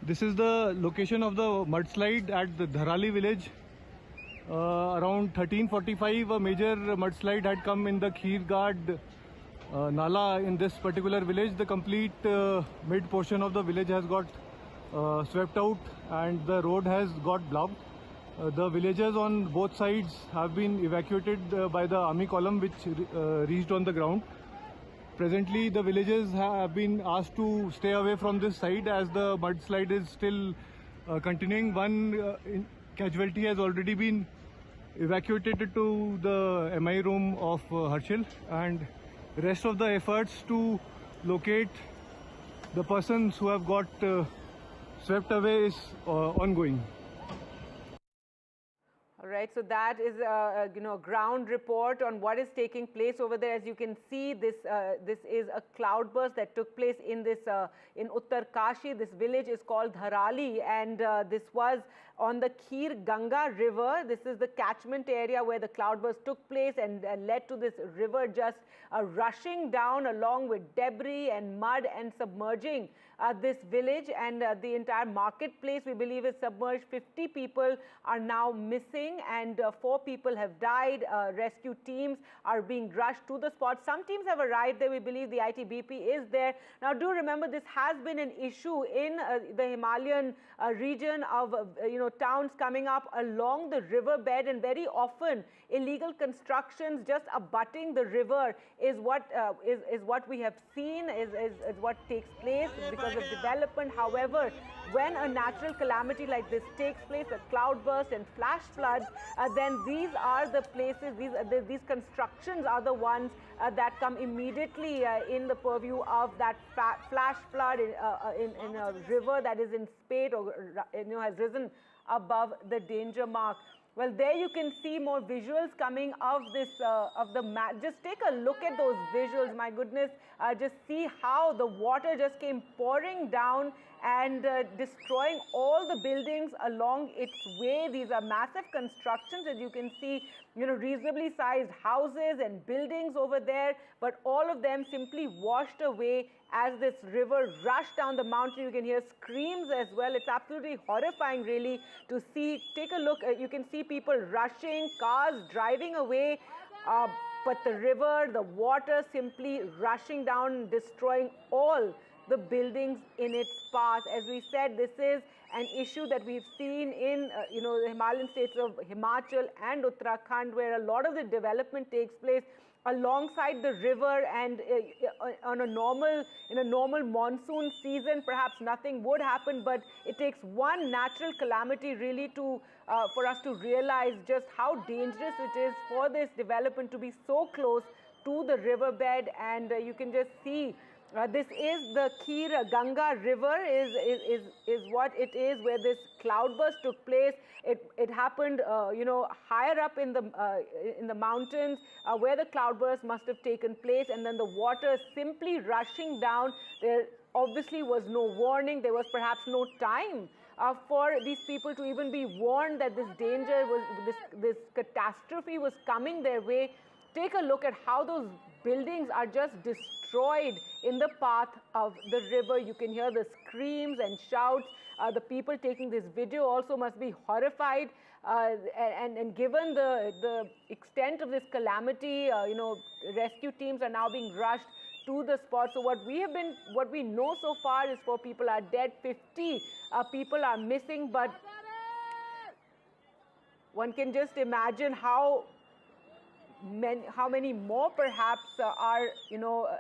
This is the location of the mudslide at the Dharali village. Around 13:45, a major mudslide had come in the Kheergad Nala in this particular village. The complete mid portion of the village has got swept out and the road has got blocked. The villagers on both sides have been evacuated by the army column which reached on the ground. Presently, the villagers have been asked to stay away from this side as the mudslide is still continuing. One casualty has already been evacuated to the MI room of Harshil, and the rest of the efforts to locate the persons who have got swept away is ongoing. All right, so that is a ground report on what is taking place over there. As you can see, this is a cloudburst that took place in in Uttarkashi. This village is called Dharali, and this was on the Kheer Ganga river. This is the catchment area where the cloudburst took place and led to this river just rushing down along with debris and mud and submerging this village, and the entire marketplace, we believe, is submerged. 50 people are now missing and 4 people have died. Rescue teams are being rushed to the spot. Some teams have arrived there. We believe the ITBP is there. Now, do remember, this has been an issue in the Himalayan region of towns coming up along the riverbed, and very often illegal constructions just abutting the river is what we have seen, is what takes place, because because of development. However, when a natural calamity like this takes place, a cloudburst and flash flood, then these are the places, these constructions are the ones that come immediately in the purview of that flash flood in a river that is in spate or has risen above the danger mark. Well, there you can see more visuals coming of this, of the map. Just take a look at those visuals, my goodness. Just see how the water just came pouring down and destroying all the buildings along its way. These are massive constructions, as you can see, reasonably sized houses and buildings over there, but all of them simply washed away as this river rushed down the mountain. You can hear screams as well. It's absolutely horrifying, really, to see. Take a look. You can see people rushing, cars driving away, but the river, the water simply rushing down, destroying all the buildings in its path. As we said, this is an issue that we've seen in the Himalayan states of Himachal and Uttarakhand, where a lot of the development takes place alongside the river, and in a normal monsoon season, perhaps nothing would happen, but it takes one natural calamity really to for us to realize just how dangerous it is for this development to be so close to the riverbed. And you can just see this is the Kheer Ganga River is what it is, where this cloudburst took place. It happened higher up in the mountains where the cloudburst must have taken place, and then the water simply rushing down. There obviously was no warning. There was perhaps no time for these people to even be warned that this danger was, this catastrophe was coming their way. Take a look at how those buildings are just destroyed in the path of the river. You can hear the screams and shouts. The people taking this video also must be horrified. And given the extent of this calamity, rescue teams are now being rushed to the spot. So what we know so far is 4 people are dead, 50 people are missing, but one can just imagine how many more perhaps are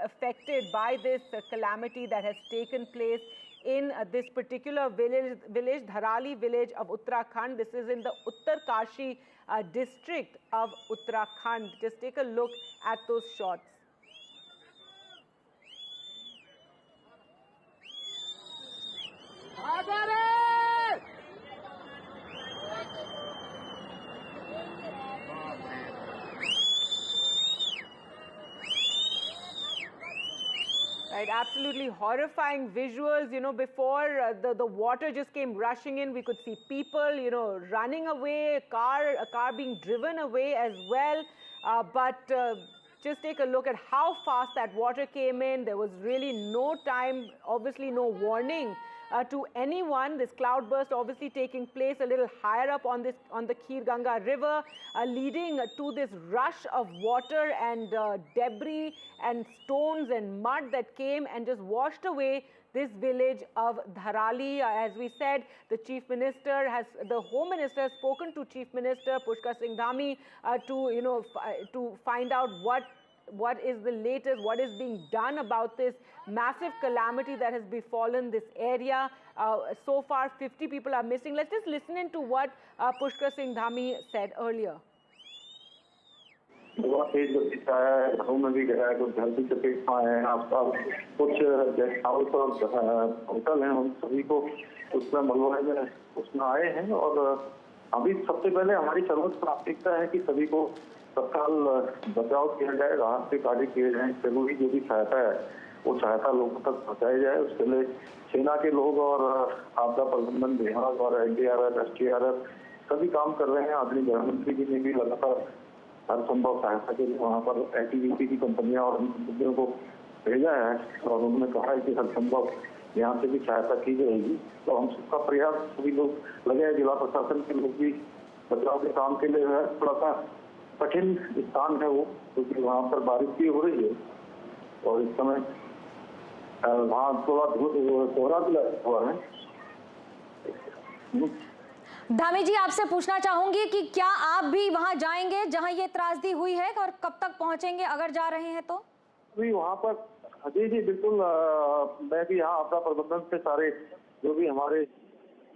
affected by this calamity that has taken place in this particular village, Dharali village of Uttarakhand. This is in the Uttarkashi district of Uttarakhand. Just take a look at those shots. Right, absolutely horrifying visuals. Before the water just came rushing in, we could see people, running away, a car being driven away as well. But just take a look at how fast that water came in. There was really no time, obviously no warning to anyone. This cloudburst obviously taking place a little higher up on the Kheer Ganga River, leading to this rush of water and debris and stones and mud that came and just washed away this village of Dharali. As we said, the Home Minister has spoken to Chief Minister Pushkar Singh Dhami to find out what is the latest, what is being done about this massive calamity that has befallen this area. So far, 50 people are missing. Let's just listen into what Pushkar Singh Dhami said earlier. बहुत तेज गति से आया है, घरों में भी गया है, कुछ घर भी चपेट में आए हैं, आसपास कुछ गेस्ट हाउस और होटल हैं, उन सभी को उसमें मलबे में उसमें आए हैं। और अभी सबसे पहले हमारी सर्वोच्च प्राथमिकता है कि सभी को तत्काल बचाव किया जाए, राहत के कार्य किए जाएं, जरूरी जो भी सहायता है वो सहायता लोगों तक पहुँचाई जाए। उसके लिए सेना के लोग और आपदा प्रबंधन विभाग और NDRF, STRF सभी काम कर रहे हैं। आदरणीय गृहमंत्री जी ने भी लगातार हर संभव सहायता के लिए वहाँ पर NDTV की कंपनियां और कंपनियों को भेजा है और उन्होंने कहा है कि हर संभव यहाँ से भी सहायता की जाएगी। तो हम सबका प्रयास सभी लोग लगे हैं, जिला प्रशासन के लोग भी बचाव के काम के लिए है। थोड़ा सा कठिन स्थान है वो, क्योंकि वहाँ पर बारिश भी हो रही है और इस समय वहाँ थोड़ा कोहरा भी लगा हुआ है। धामी जी, आपसे पूछना चाहूंगी कि क्या आप भी वहां जाएंगे जहां ये त्रासदी हुई है, और कब तक पहुंचेंगे अगर जा रहे हैं तो? वहाँ पर जी जी बिल्कुल, मैं भी यहाँ आपदा प्रबंधन से सारे जो भी हमारे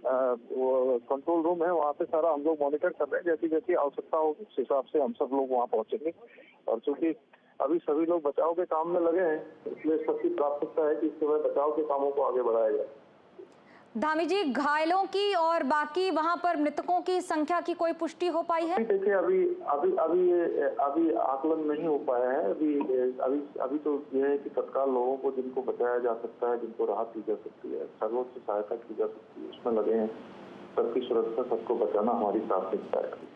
वो कंट्रोल रूम है वहाँ पे सारा हम लोग मॉनिटर कर रहे हैं। जैसी जैसी आवश्यकता होगी उस हिसाब से हम सब लोग वहाँ पहुँचेंगे। और चूंकि अभी सभी लोग बचाव के काम में लगे हैं, इसलिए सबकी प्राथमिकता है कि इस समय बचाव के कामों को आगे बढ़ाया जाए। धामी जी, घायलों की और बाकी वहां पर मृतकों की संख्या की कोई पुष्टि हो पाई है? देखिए अभी आकलन नहीं हो पाया है। अभी तो यह है कि तत्काल लोगों को जिनको बचाया जा सकता है, जिनको राहत दी जा सकती है, सर्वोच्च सहायता की जा सकती है, उसमें लगे हैं। सबकी सुरक्षा, सबको बचाना हमारी प्राथमिकता है।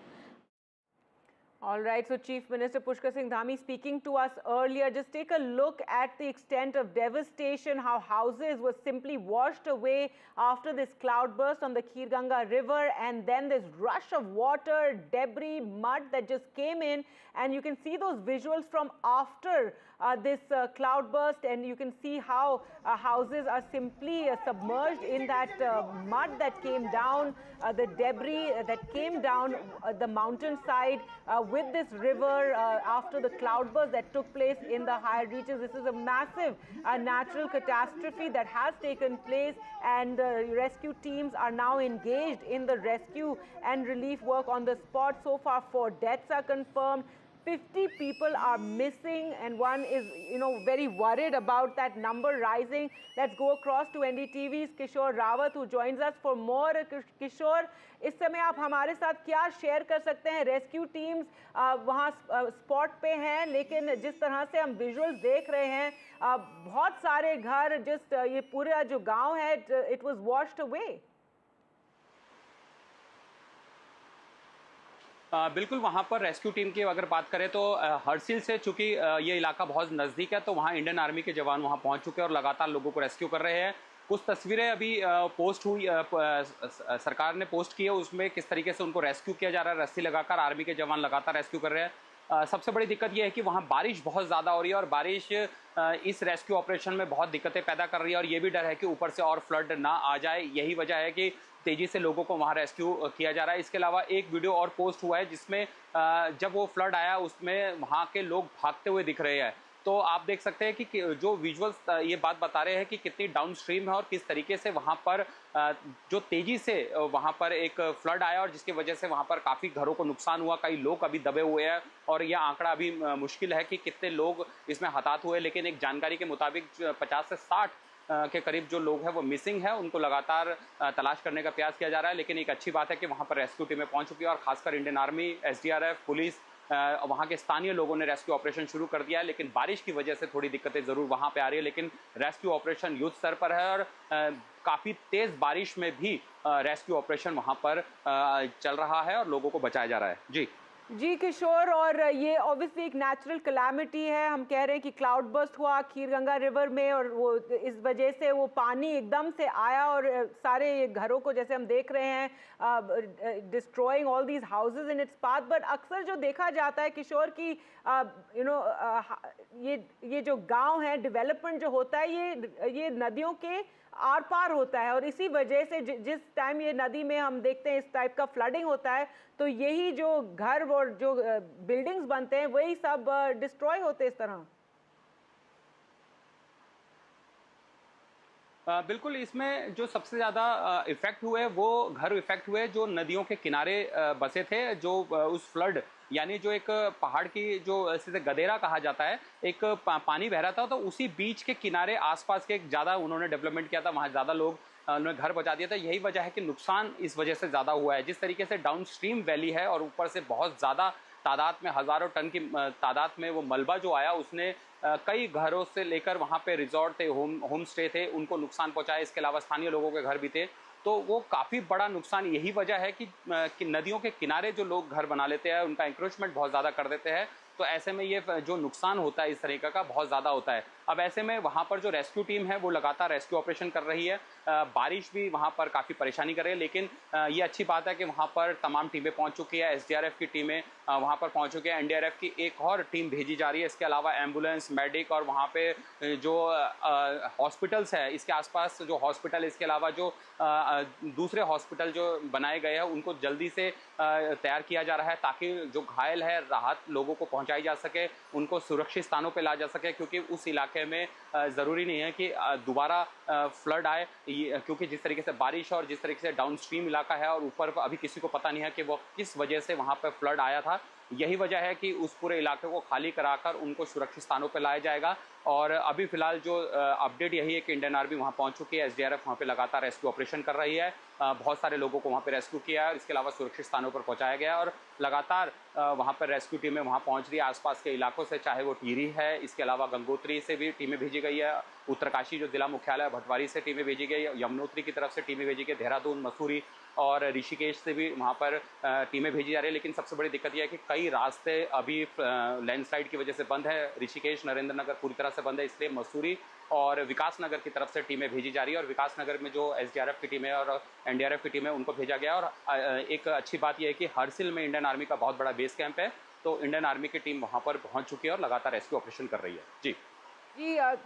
All right, so Chief Minister Pushkar Singh Dhami speaking to us earlier. Just take a look at the extent of devastation, how houses were simply washed away after this cloudburst on the Kheer-Ganga river, and then this rush of water, debris, mud that just came in, and you can see those visuals from after this cloudburst, and you can see how houses are simply submerged in that mud that came down, the debris that came down the mountainside with this river after the cloudburst that took place in the higher reaches. This is a massive natural catastrophe that has taken place, and rescue teams are now engaged in the rescue and relief work on the spot. So far, 4 deaths are confirmed. 50 people are missing, and one is, very worried about that number rising. Let's go across to NDTV's Kishore Rawat, who joins us for more. Kishore, इस समय आप हमारे साथ क्या share कर सकते हैं? Rescue teams वहाँ स्पॉट पे हैं, लेकिन जिस तरह से हम विजुअल्स देख रहे हैं, बहुत सारे घर, जस्ट ये पूरा जो गांव है, इट वाज वॉश्ड अवे। बिल्कुल, वहाँ पर रेस्क्यू टीम की अगर बात करें तो हरसिल से, चूंकि ये इलाका बहुत नज़दीक है, तो वहाँ इंडियन आर्मी के जवान वहाँ पहुँच चुके हैं और लगातार लोगों को रेस्क्यू कर रहे हैं। कुछ तस्वीरें अभी पोस्ट हुई, सरकार ने पोस्ट की है, उसमें किस तरीके से उनको रेस्क्यू किया जा रहा है। रस्सी लगाकर आर्मी के जवान लगातार रेस्क्यू कर रहे हैं। सबसे बड़ी दिक्कत यह है कि वहाँ बारिश बहुत ज़्यादा हो रही है, और बारिश इस रेस्क्यू ऑपरेशन में बहुत दिक्कतें पैदा कर रही है, और ये भी डर है कि ऊपर से और फ्लड ना आ जाए। यही वजह है कि तेज़ी से लोगों को वहाँ रेस्क्यू किया जा रहा है। इसके अलावा एक वीडियो और पोस्ट हुआ है जिसमें जब वो फ्लड आया उसमें वहाँ के लोग भागते हुए दिख रहे हैं। तो आप देख सकते हैं कि जो विजुअल्स ये बात बता रहे हैं कि कितनी डाउन स्ट्रीम है और किस तरीके से वहाँ पर जो तेज़ी से वहाँ पर एक फ्लड आया, और जिसकी वजह से वहाँ पर काफ़ी घरों को नुकसान हुआ। कई लोग अभी दबे हुए हैं, और यह आंकड़ा अभी मुश्किल है कि कितने लोग इसमें हताहत हुए, लेकिन एक जानकारी के मुताबिक 50 से 60 के करीब जो लोग हैं वो मिसिंग है। उनको लगातार तलाश करने का प्रयास किया जा रहा है। लेकिन एक अच्छी बात है कि वहाँ पर रेस्क्यू टीमें पहुँच चुकी है, और खासकर इंडियन आर्मी, SDRF, पुलिस, वहाँ के स्थानीय लोगों ने रेस्क्यू ऑपरेशन शुरू कर दिया है। लेकिन बारिश की वजह से थोड़ी दिक्कतें ज़रूर वहाँ पे आ रही है, लेकिन रेस्क्यू ऑपरेशन युद्ध स्तर पर है, और काफ़ी तेज़ बारिश में भी रेस्क्यू ऑपरेशन वहाँ पर चल रहा है और लोगों को बचाया जा रहा है। जी किशोर, और ये ऑब्वियसली एक नेचुरल कैलामिटी है। हम कह रहे हैं कि क्लाउड बर्स्ट हुआ खीर-गंगा रिवर में, और वो इस वजह से वो पानी एकदम से आया और सारे घरों को, जैसे हम देख रहे हैं, destroying all these houses in its path. But अक्सर जो देखा जाता है किशोर की ये जो गांव है, डेवलपमेंट जो होता है, ये नदियों के आर पार होता है, और इसी वजह से जिस टाइम ये नदी में हम देखते हैं इस टाइप का फ्लडिंग होता है, तो यही जो घर और जो बिल्डिंग्स बनते हैं वही सब डिस्ट्रॉय होते हैं इस तरह। बिल्कुल, इसमें जो सबसे ज़्यादा इफेक्ट हुए वो घर इफेक्ट हुए जो नदियों के किनारे बसे थे, जो उस फ्लड, यानी जो एक पहाड़ की जो इसे गदेरा कहा जाता है, एक पानी बह रहा था, तो उसी बीच के किनारे आसपास के ज़्यादा उन्होंने डेवलपमेंट किया था, वहाँ ज़्यादा लोग उन्होंने घर बचा दिया था। यही वजह है कि नुकसान इस वजह से ज़्यादा हुआ है। जिस तरीके से डाउन स्ट्रीम वैली है और ऊपर से बहुत ज़्यादा तादाद में, हज़ारों टन की तादाद में वो मलबा जो आया, उसने कई घरों से लेकर वहाँ पे रिजॉर्ट थे, होम स्टे थे, उनको नुकसान पहुँचाया। इसके अलावा स्थानीय लोगों के घर भी थे, तो वो काफ़ी बड़ा नुकसान। यही वजह है कि नदियों के किनारे जो लोग घर बना लेते हैं, उनका इंक्रोचमेंट बहुत ज़्यादा कर देते हैं, तो ऐसे में ये जो नुकसान होता है इस तरीके का बहुत ज़्यादा होता है। अब ऐसे में वहाँ पर जो रेस्क्यू टीम है वो लगातार रेस्क्यू ऑपरेशन कर रही है। बारिश भी वहाँ पर काफ़ी परेशानी कर रही है, लेकिन ये अच्छी बात है कि वहाँ पर तमाम टीमें पहुँच चुकी है। SDRF की टीमें वहाँ पर पहुँच चुकी है, NDRF की एक और टीम भेजी जा रही है। इसके अलावा एम्बुलेंस, मेडिक, और वहाँ पे जो हॉस्पिटल्स है, इसके आसपास जो हॉस्पिटल, इसके अलावा जो दूसरे हॉस्पिटल जो बनाए गए हैं, उनको जल्दी से तैयार किया जा रहा है, ताकि जो घायल है राहत लोगों को पहुँचाई पहुंचाई जा सके, उनको सुरक्षित स्थानों पे ला जा सके, क्योंकि उस इलाके में ज़रूरी नहीं है कि दोबारा फ्लड आए, क्योंकि जिस तरीके से बारिश और जिस तरीके से डाउनस्ट्रीम इलाका है और ऊपर अभी किसी को पता नहीं है कि वो किस वजह से वहाँ पर फ्लड आया था। यही वजह है कि उस पूरे इलाके को खाली कराकर उनको सुरक्षित स्थानों पर लाया जाएगा। और अभी फिलहाल जो अपडेट यही है कि इंडियन आर्मी वहाँ पहुँच चुकी है, एसडीआरएफ वहाँ पे लगातार रेस्क्यू ऑपरेशन कर रही है। बहुत सारे लोगों को वहाँ पे रेस्क्यू किया है और इसके अलावा सुरक्षित स्थानों पर पहुँचाया गया है और लगातार वहाँ पर रेस्क्यू टीमें वहाँ पहुँच रही है आसपास के इलाकों से, चाहे वो टिहरी है, इसके अलावा गंगोत्री से भी टीमें भेजी गई है, उत्तरकाशी जो जिला मुख्यालय है भटवारी से टीमें भेजी गई, यमुनोत्री की तरफ से टीमें भेजी गई, देहरादून, मसूरी और ऋषिकेश से भी वहाँ पर टीमें भेजी जा रही है। लेकिन सबसे बड़ी दिक्कत यह है कि कई रास्ते अभी लैंडस्लाइड की वजह से बंद है। ऋषिकेश, नरेंद्र नगर पूरी तरह से बंद है, इसलिए मसूरी और विकास नगर की तरफ से टीमें भेजी जा रही है और विकास नगर में जो एसडीआरएफ की टीमें और एनडीआरएफ की टीमें उनको भेजा गया। और एक अच्छी बात यह है कि हरसिल में इंडियन आर्मी का बहुत बड़ा बेस कैंप है, तो इंडियन आर्मी की टीम वहाँ पर पहुँच चुकी है और लगातार रेस्क्यू ऑपरेशन कर रही है। जी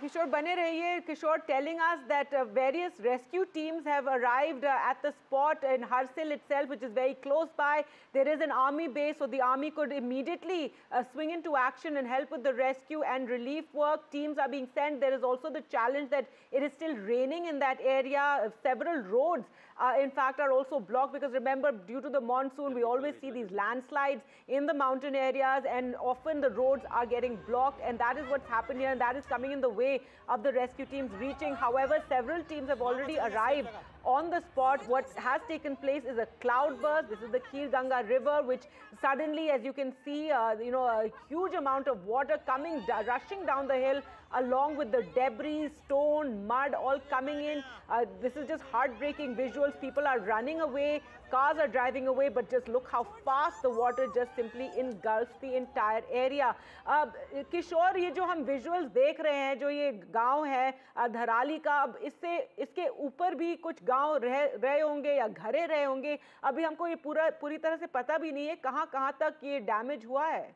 Kishore बने रहिए। Kishore telling us that various rescue teams have arrived at the spot in Harsil itself, which is very close by. There is an army base, so the army could immediately swing into action and help with the rescue and relief work. Teams are being sent. There is also the challenge that it is still raining in that area. Several roads in fact are also blocked, because remember, due to the monsoon we always see these landslides in the mountain areas and often the roads are getting blocked, and that is what's happened here, and that is coming in the way of the rescue teams reaching. However, several teams have already arrived on the spot. What has taken place is a cloudburst. This is the Kheer Ganga river, which suddenly, as you can see, a huge amount of water coming, rushing down the hill, along with the debris, stone, mud, all coming in. This is just heartbreaking visuals. People are running away, cars are driving away, but just look how fast the water just simply engulfs the entire area. किशोर, ये जो हम visuals देख रहे हैं, जो ये गांव है धराली का, अब इसके ऊपर भी कुछ गांव रहे होंगे या घरे रहे होंगे। अभी हमको ये पूरी तरह से पता भी नहीं है कहां तक ये डैमेज हुआ है।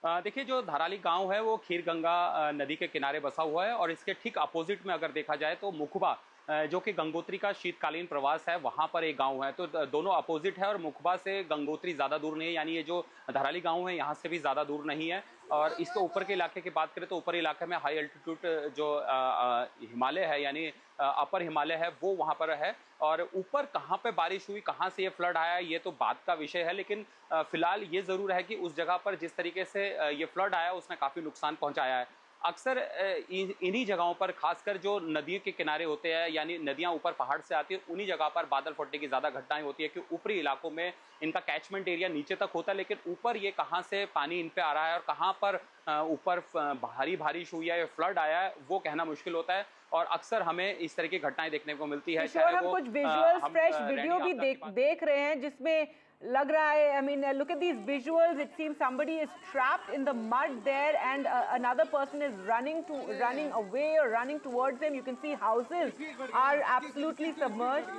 देखिए, जो धराली गांव है वो खीर गंगा नदी के किनारे बसा हुआ है और इसके ठीक अपोजिट में अगर देखा जाए तो मुखबा, जो कि गंगोत्री का शीतकालीन प्रवास है, वहां पर एक गांव है। तो दोनों अपोजिट है और मुखबा से गंगोत्री ज़्यादा दूर नहीं है, यानी ये जो धराली गांव है यहाँ से भी ज़्यादा दूर नहीं है। और इसके ऊपर के इलाके की बात करें तो ऊपर इलाके में हाई एल्टीट्यूड जो हिमालय है, यानी अपर हिमालय है, वो वहाँ पर है। और ऊपर कहाँ पे बारिश हुई, कहाँ से ये फ्लड आया, ये तो बात का विषय है। लेकिन फिलहाल ये ज़रूर है कि उस जगह पर जिस तरीके से ये फ्लड आया उसने काफ़ी नुकसान पहुँचाया है। अक्सर इन्हीं जगहों पर, खासकर जो नदियों के किनारे होते हैं, यानी नदियां ऊपर पहाड़ से आती है, उन्हीं जगह पर बादल फटने की ज़्यादा घटनाएं होती है कि ऊपरी इलाकों में इनका कैचमेंट एरिया नीचे तक होता है, लेकिन ऊपर ये कहां से पानी इन पे आ रहा है और कहां पर ऊपर भारी बारिश हुई है या फ्लड आया है, वो कहना मुश्किल होता है। और अक्सर हमें इस तरह की घटनाएं देखने को मिलती है। हम कुछ विजुअल्स, फ्रेश वीडियो भी देख रहे हैं जिसमें लग रहा है, I mean, look at these visuals. It seems somebody is trapped in the mud there, and another person is running away or running towards him. You can see houses are absolutely submerged.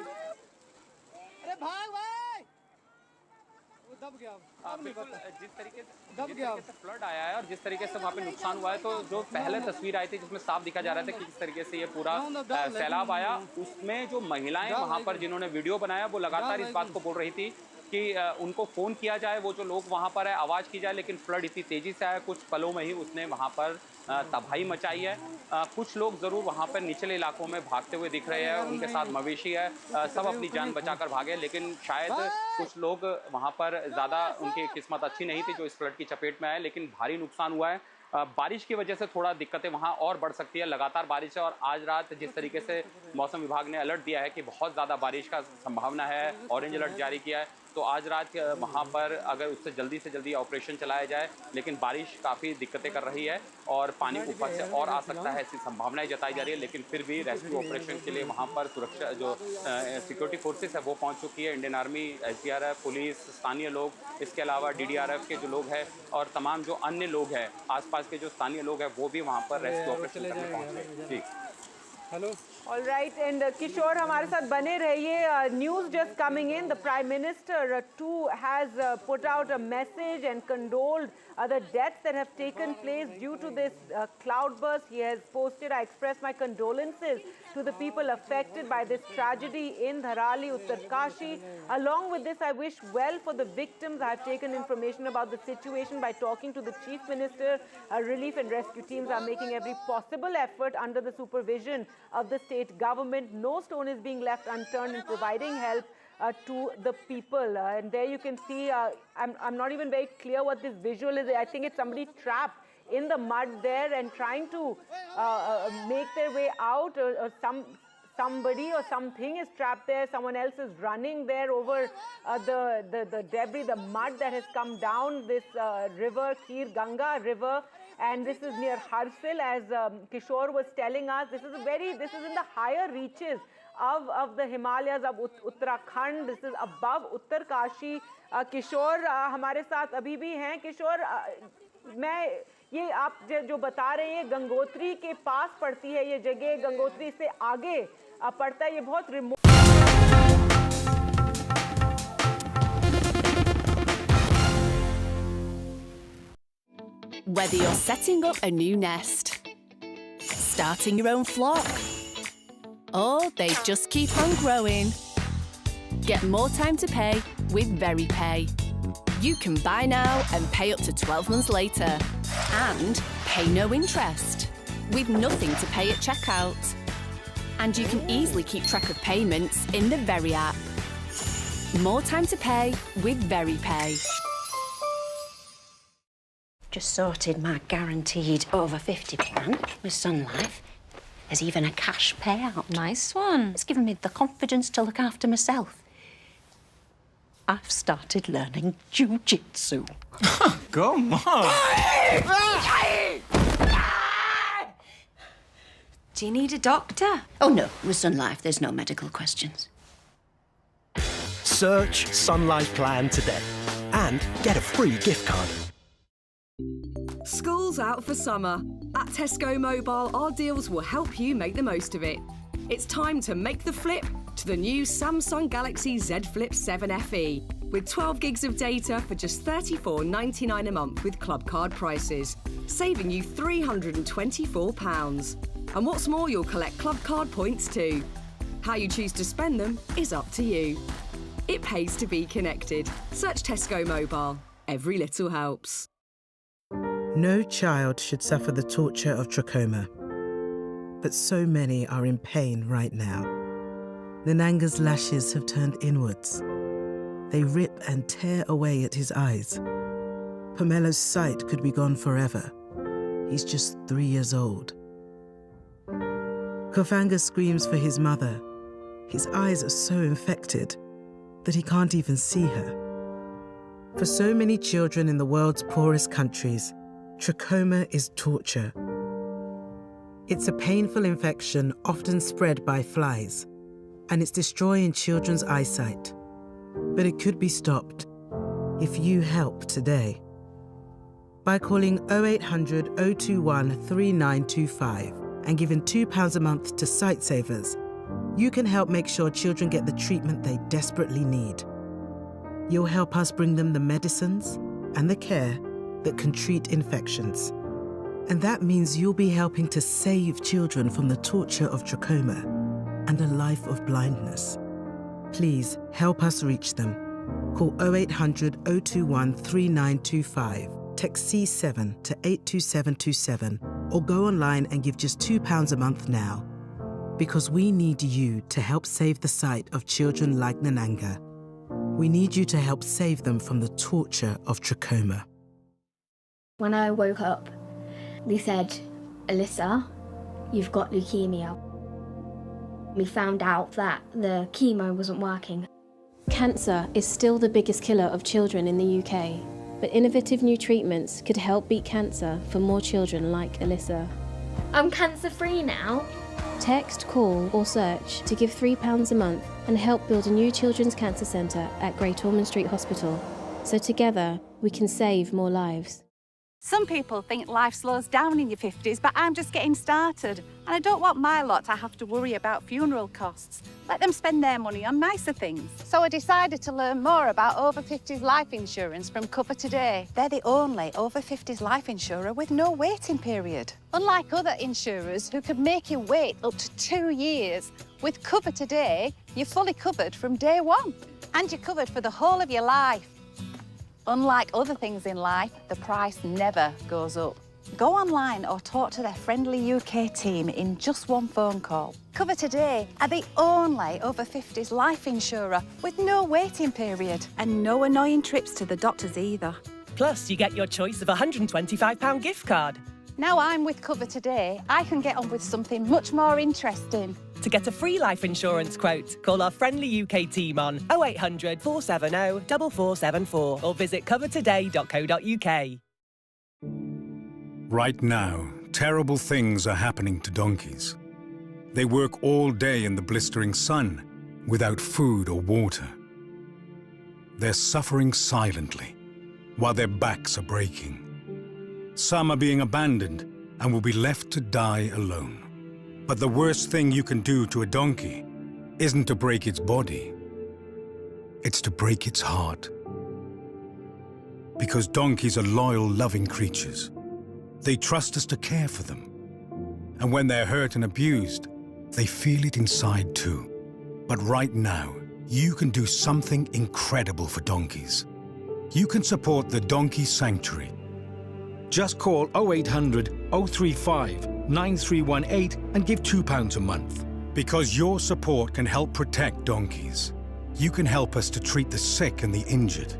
बिल्कुल, जिस तरीके से flood आया है और जिस तरीके से वहाँ पे नुकसान हुआ है, तो जो पहले तस्वीर आई थी जिसमें साफ दिखा जा रहा था कि किस तरीके से ये पूरा सैलाब आया, उसमें जो महिलाएं वहाँ पर जिन्होंने वीडियो बनाया वो लगातार इस बात को बोल रही थी कि उनको फ़ोन किया जाए, वो जो लोग वहाँ पर है आवाज़ की जाए, लेकिन फ्लड इतनी तेज़ी से आया, कुछ पलों में ही उसने वहाँ पर तबाही मचाई है। कुछ लोग ज़रूर वहाँ पर निचले इलाकों में भागते हुए दिख रहे हैं, उनके साथ मवेशी है, सब अपनी जान बचाकर भागे, लेकिन शायद कुछ लोग वहाँ पर ज़्यादा, उनकी किस्मत अच्छी नहीं थी जो इस फ्लड की चपेट में आए, लेकिन भारी नुकसान हुआ है। बारिश की वजह से थोड़ा दिक्कतें वहाँ और बढ़ सकती है। लगातार बारिश है और आज रात जिस तरीके से मौसम विभाग ने अलर्ट दिया है कि बहुत ज़्यादा बारिश का संभावना है, ऑरेंज अलर्ट जारी किया है, तो आज रात वहाँ पर अगर उससे जल्दी से जल्दी ऑपरेशन चलाया जाए, लेकिन बारिश काफ़ी दिक्कतें कर रही है और पानी ऊपर से और आ सकता है, ऐसी संभावनाएं जताई जा रही है। लेकिन फिर भी रेस्क्यू ऑपरेशन के लिए वहाँ पर सुरक्षा जो सिक्योरिटी फोर्सेस है वो पहुँच चुकी है। इंडियन आर्मी, एसडीआरएफ, पुलिस, स्थानीय लोग, इसके अलावा डीडीआरएफ के जो लोग हैं और तमाम जो अन्य लोग हैं, आसपास के जो स्थानीय लोग हैं, वो भी वहाँ पर रेस्क्यू ऑपरेशन करने पहुँचे। जी Hello. All right, and Kishore, हमारे साथ बने रहिए. News just coming in. The Prime Minister too has put out a message and condoled the deaths that have taken place due to this cloudburst. He has posted, "I express my condolences to the people affected by this tragedy in Dharali, Uttarkashi. Along with this, I wish well for the victims. I have taken information about the situation by talking to the Chief Minister. Relief and rescue teams are making every possible effort under the supervision of the state government. No stone is being left unturned in providing help to the people." And there you can see, I'm not even very clear what this visual is. I think it's somebody trapped in the mud there and trying to make their way out, or somebody or something is trapped there. Someone else is running there over the debris, the mud that has come down this river, Kheer Ganga river. And this is near Harsil, as Kishore was telling us. This is in the higher reaches of the Himalayas of Uttarakhand. This is above Uttarkashi. Kishore हमारे साथ अभी भी हैं. Kishore, ये आप जो बता रहे हैं, गंगोत्री के पास पड़ती है ये जगह, गंगोत्री से आगे पड़ता है, ये बहुत remote. Whether you're setting up a new nest, starting your own flock, or they just keep on growing, get more time to pay with VeryPay. You can buy now and pay up to 12 months later, and pay no interest, with nothing to pay at checkout. And you can easily keep track of payments in the Very app. More time to pay with VeryPay. Just sorted my guaranteed over 50 plan with Sun Life. There's even a cash payout. Nice one. It's given me the confidence to look after myself. I've started learning jiu-jitsu. Come on! Do you need a doctor? Oh, no. With Sun Life, there's no medical questions. Search Sun Life Plan today and get a free gift card. School's out for summer. At Tesco Mobile, our deals will help you make the most of it. It's time to make the flip to the new Samsung Galaxy Z Flip 7 FE with 12 gigs of data for just $34.99 a month with club card prices, saving you £324. And what's more, you'll collect club card points too. How you choose to spend them is up to you. It pays to be connected. Search Tesco Mobile. Every little helps. No child should suffer the torture of trachoma, but so many are in pain right now. Nananga's lashes have turned inwards. They rip and tear away at his eyes. Pamelo's sight could be gone forever. He's just 3 years old. Kofanga screams for his mother. His eyes are so infected that he can't even see her. For so many children in the world's poorest countries, trachoma is torture. It's a painful infection often spread by flies, and it's destroying children's eyesight. But it could be stopped if you help today. By calling 0800 021 3925 and giving £2 a month to Sightsavers, you can help make sure children get the treatment they desperately need. You'll help us bring them the medicines and the care that can treat infections. And that means you'll be helping to save children from the torture of trachoma and a life of blindness. Please help us reach them. Call 0800 021 3925, text C7 to 82727, or go online and give just £2 a month now. Because we need you to help save the sight of children like Nananga. We need you to help save them from the torture of trachoma. When I woke up, they said, "Alyssa, you've got leukemia." We found out that the chemo wasn't working. Cancer is still the biggest killer of children in the UK, but innovative new treatments could help beat cancer for more children like Alyssa. I'm cancer-free now. Text, call or search to give £3 a month and help build a new children's cancer centre at Great Ormond Street Hospital. So together we can save more lives. Some people think life slows down in your 50s, but I'm just getting started. And I don't want my lot to have to worry about funeral costs. Let them spend their money on nicer things. So I decided to learn more about over 50s life insurance from Cover Today. They're the only over 50s life insurer with no waiting period. Unlike other insurers who could make you wait up to 2 years, with Cover Today, you're fully covered from day one. And you're covered for the whole of your life. Unlike other things in life, the price never goes up. Go online or talk to their friendly UK team in just one phone call. Cover Today are the only over 50s life insurer with no waiting period and no annoying trips to the doctors either. Plus, you get your choice of a £125 gift card. Now I'm with Cover Today, I can get on with something much more interesting. To get a free life insurance quote, call our friendly UK team on 0800 470 4474 or visit covertoday.co.uk. Right now, terrible things are happening to donkeys. They work all day in the blistering sun without food or water. They're suffering silently while their backs are breaking. Some are being abandoned and will be left to die alone. But the worst thing you can do to a donkey isn't to break its body. It's to break its heart. Because donkeys are loyal, loving creatures. They trust us to care for them. And when they're hurt and abused, they feel it inside too. But right now, you can do something incredible for donkeys. You can support the Donkey Sanctuary. Just call 0800 035 9318 and give £2 a month. Because your support can help protect donkeys. You can help us to treat the sick and the injured.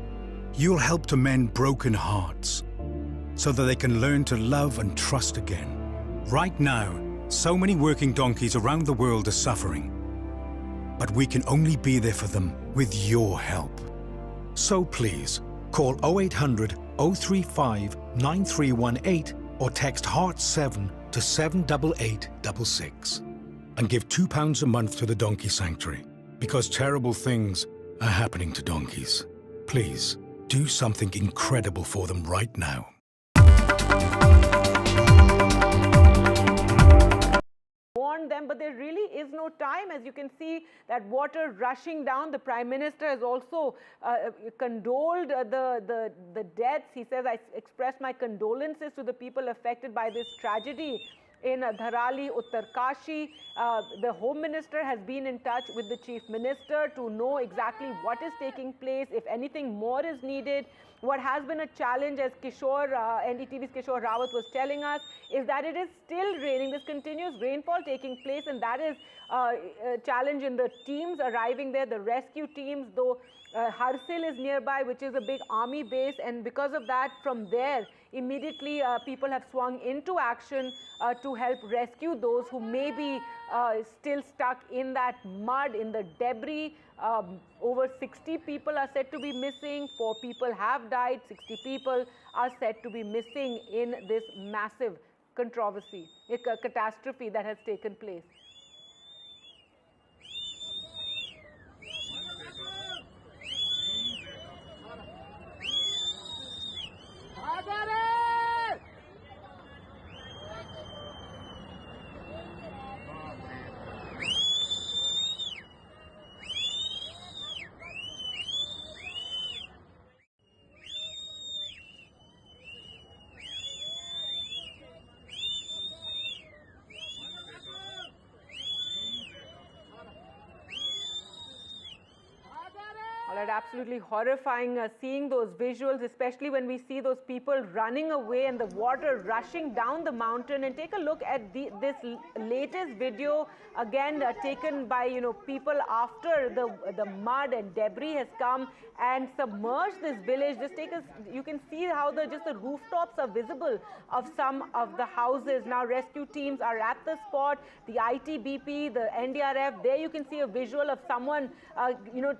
You'll help to mend broken hearts so that they can learn to love and trust again. Right now, so many working donkeys around the world are suffering. But we can only be there for them with your help. So please, call 0800 035 9318 or text HEART7 to 78866 and give £2 a month to the Donkey Sanctuary because terrible things are happening to donkeys. Please, do something incredible for them right now. Warned them, but there really is no time. As you can see, that water rushing down. The Prime Minister has also condoled the deaths. He says, I express my condolences to the people affected by this tragedy in Dharali, Uttarkashi. The Home Minister has been in touch with the Chief Minister to know exactly what is taking place, if anything more is needed. What has been a challenge, as NDTV's Kishore Rawat was telling us, is that it is still raining. This continuous rainfall taking place, and that is a challenge in the teams arriving there, the rescue teams, though Harsil is nearby, which is a big army base, and because of that, from there, immediately people have swung into action to help rescue those who may be still stuck in that mud, in the debris. Over 60 people are said to be missing. 4 people have died. 60 people are said to be missing in this massive controversy, a catastrophe that has taken place. All right, absolutely horrifying seeing those visuals, especially when we see those people running away and the water rushing down the mountain. And take a look at this latest video, again taken by people after the mud and debris has come and submerged this village. You can see how just the rooftops are visible of some of the houses. Now rescue teams are at the spot, the ITBP, the NDRF. There you can see a visual of someone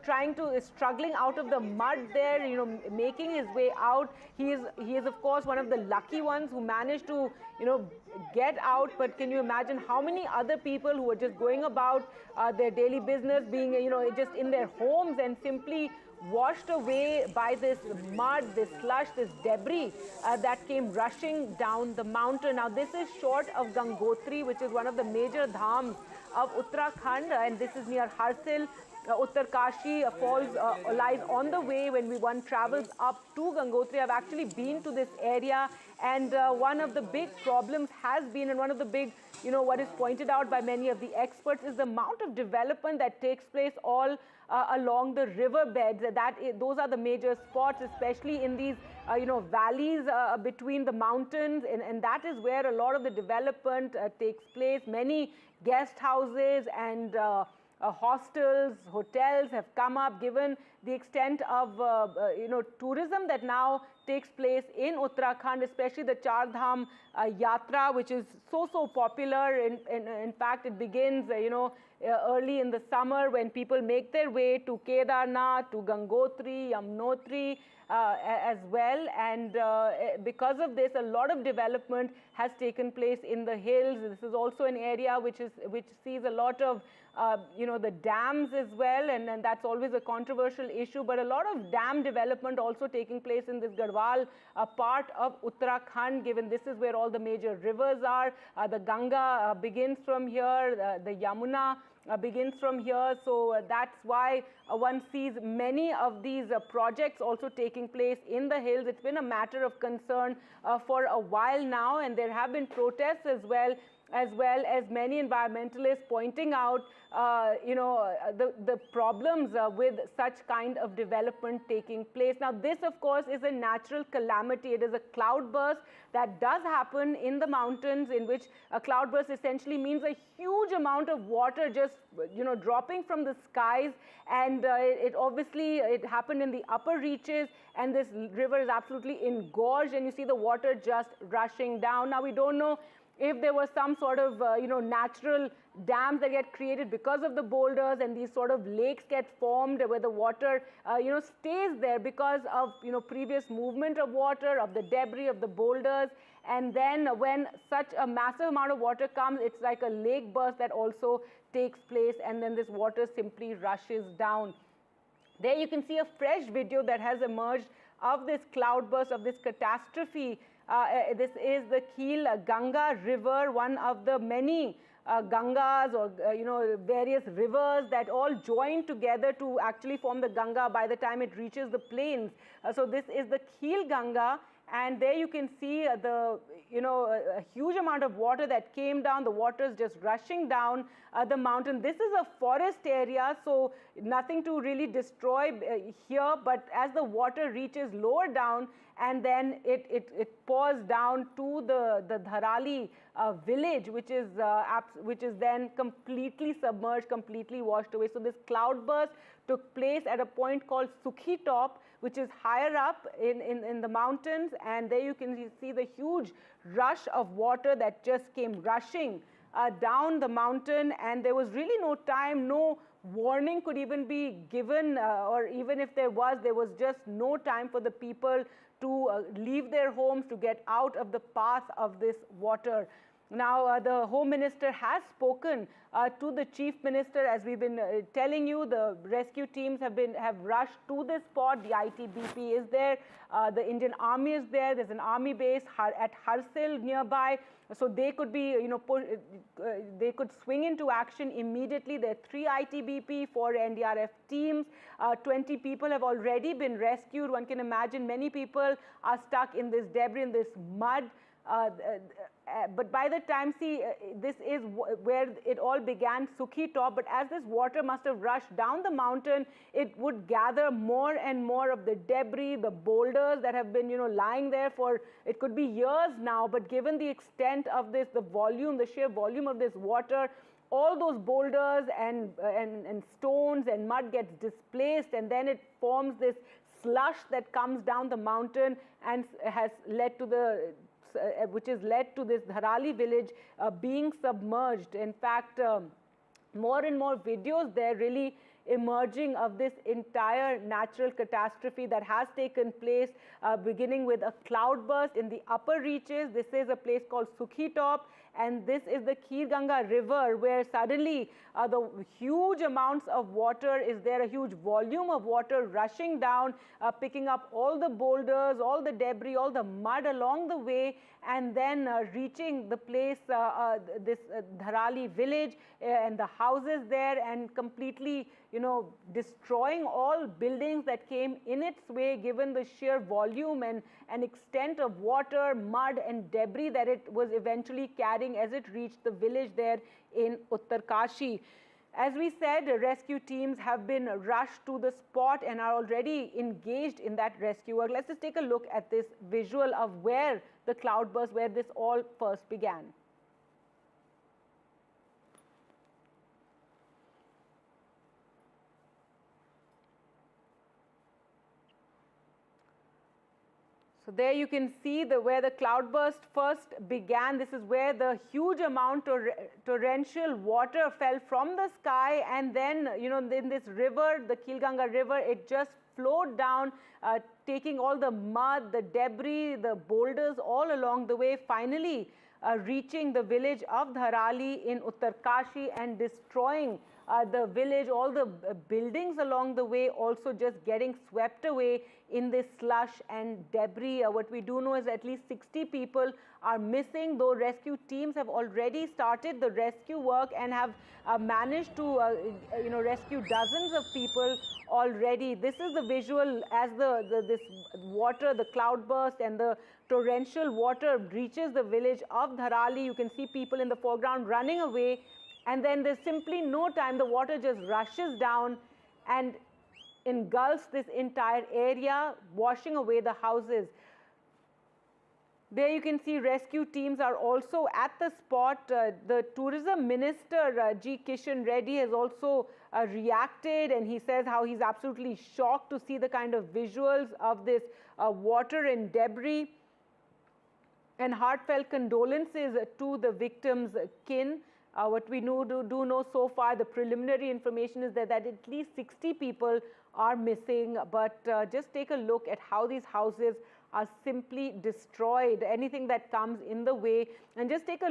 trying to struggle struggling out of the mud there, you know, making his way out. He is of course one of the lucky ones who managed to, you know, get out. But can you imagine how many other people who are just going about their daily business, being, you know, just in their homes and simply washed away by this mud, this slush, this debris that came rushing down the mountain. Now this is short of Gangotri, which is one of the major dhams of Uttarakhand, and this is near Harsil. Uttarkashi lies on the way when one travels up to Gangotri. I've actually been to this area, and one of the big problems has been, and one of the big, you know, what is pointed out by many of the experts is the amount of development that takes place all along the river beds. Those are the major spots, especially in these you know, valleys between the mountains, and that is where a lot of the development takes place. Many guest houses and hostels, hotels have come up, given the extent of you know, tourism that now takes place in Uttarakhand, especially the Char Dham Yatra, which is so popular. In fact, it begins you know, early in the summer when people make their way to Kedarnath, to Gangotri, Yamunotri as well, and because of this, a lot of development has taken place in the hills. This is also an area which sees a lot of you know, the dams as well, and that's always a controversial issue. But a lot of dam development also taking place in this Garhwal part of Uttarakhand, given this is where all the major rivers are. The Ganga begins from here, the Yamuna begins from here, so that's why one sees many of these projects also taking place in the hills. It's been a matter of concern for a while now, and there have been protests as well as many environmentalists pointing out you know, the problems with such kind of development taking place. Now this of course is a natural calamity. It is a cloudburst that does happen in the mountains, in which a cloudburst essentially means a huge amount of water just, you know, dropping from the skies, and it happened in the upper reaches, and this river is absolutely engorged, and you see the water just rushing down. Now we don't know if there was some sort of you know, natural dams that get created because of the boulders, and these sort of lakes get formed where the water you know, stays there because of, you know, previous movement of water, of the debris, of the boulders, and then when such a massive amount of water comes, it's like a lake burst that also takes place, and then this water simply rushes down. There you can see a fresh video that has emerged of this cloudburst, of this catastrophe. This is the Khil Ganga River, one of the many Gangas or you know, various rivers that all join together to actually form the Ganga by the time it reaches the plains. So this is the Khil Ganga, and there you can see the, you know, a huge amount of water that came down. The water is just rushing down the mountain. This is a forest area, so nothing to really destroy here, but as the water reaches lower down, and then it pours down to the Dharali village, which is then completely submerged, completely washed away. So this cloudburst took place at a point called Sukhi Top, which is higher up in the mountains, and there you can see the huge rush of water that just came rushing down the mountain, and there was really no time, no warning could even be given, or even if there was just no time for the people to leave their homes, to get out of the path of this water. Now, the Home Minister has spoken to the Chief Minister. As we've been telling you, the rescue teams have rushed to this spot. The ITBP is there. The Indian Army is there. There's an army base at Harsil nearby. So they could be, you know, they could swing into action immediately. There are 3 ITBP, 4 NDRF teams. 20 people have already been rescued. One can imagine many people are stuck in this debris, in this mud. But by the time, see, this is where it all began, Sukhi Top, but as this water must have rushed down the mountain, it would gather more and more of the debris, the boulders that have been, you know, lying there for, it could be years now, but given the extent of this, the volume, the sheer volume of this water, all those boulders and stones and mud gets displaced, and then it forms this slush that comes down the mountain and has led to the which has led to this Dharali village being submerged. In fact, more and more videos there really emerging of this entire natural catastrophe that has taken place, beginning with a cloudburst in the upper reaches. This is a place called Sukhi Top, and this is the Kheer Ganga river, where suddenly the huge amounts of water is there, a huge volume of water rushing down, picking up all the boulders, all the debris, all the mud along the way, and then reaching the place, this Dharali village and the houses there, and completely, destroying all buildings that came in its way, given the sheer volume and extent of water, mud and debris that it was eventually carrying as it reached the village there in Uttarkashi. As we said, rescue teams have been rushed to the spot and are already engaged in that rescue work. Let's just take a look at this visual of where the cloudburst, where this all first began. So there you can see where the cloudburst first began. This is where the huge amount of torrential water fell from the sky, and then, in this river, the Kheer Ganga river, it just flowed down, taking all the mud, the debris, the boulders all along the way, finally reaching the village of Dharali in Uttarkashi and destroying the village, all the buildings along the way also just getting swept away in this slush and debris. What we do know is at least 60 people are missing, though rescue teams have already started the rescue work and have managed to rescue dozens of people already. This is the visual as this water, the cloudburst and the torrential water reaches the village of Dharali. You can see people in the foreground running away, and then there's simply no time. The water just rushes down and engulfs this entire area, washing away the houses. There you can see rescue teams are also at the spot. The tourism minister, G. Kishan Reddy, has also reacted, and he says how he's absolutely shocked to see the kind of visuals of this water and debris, and heartfelt condolences to the victims' kin. What we do know so far, the preliminary information is that at least 60 people are missing, but just take a look at how these houses are simply destroyed, anything that comes in the way, and just take a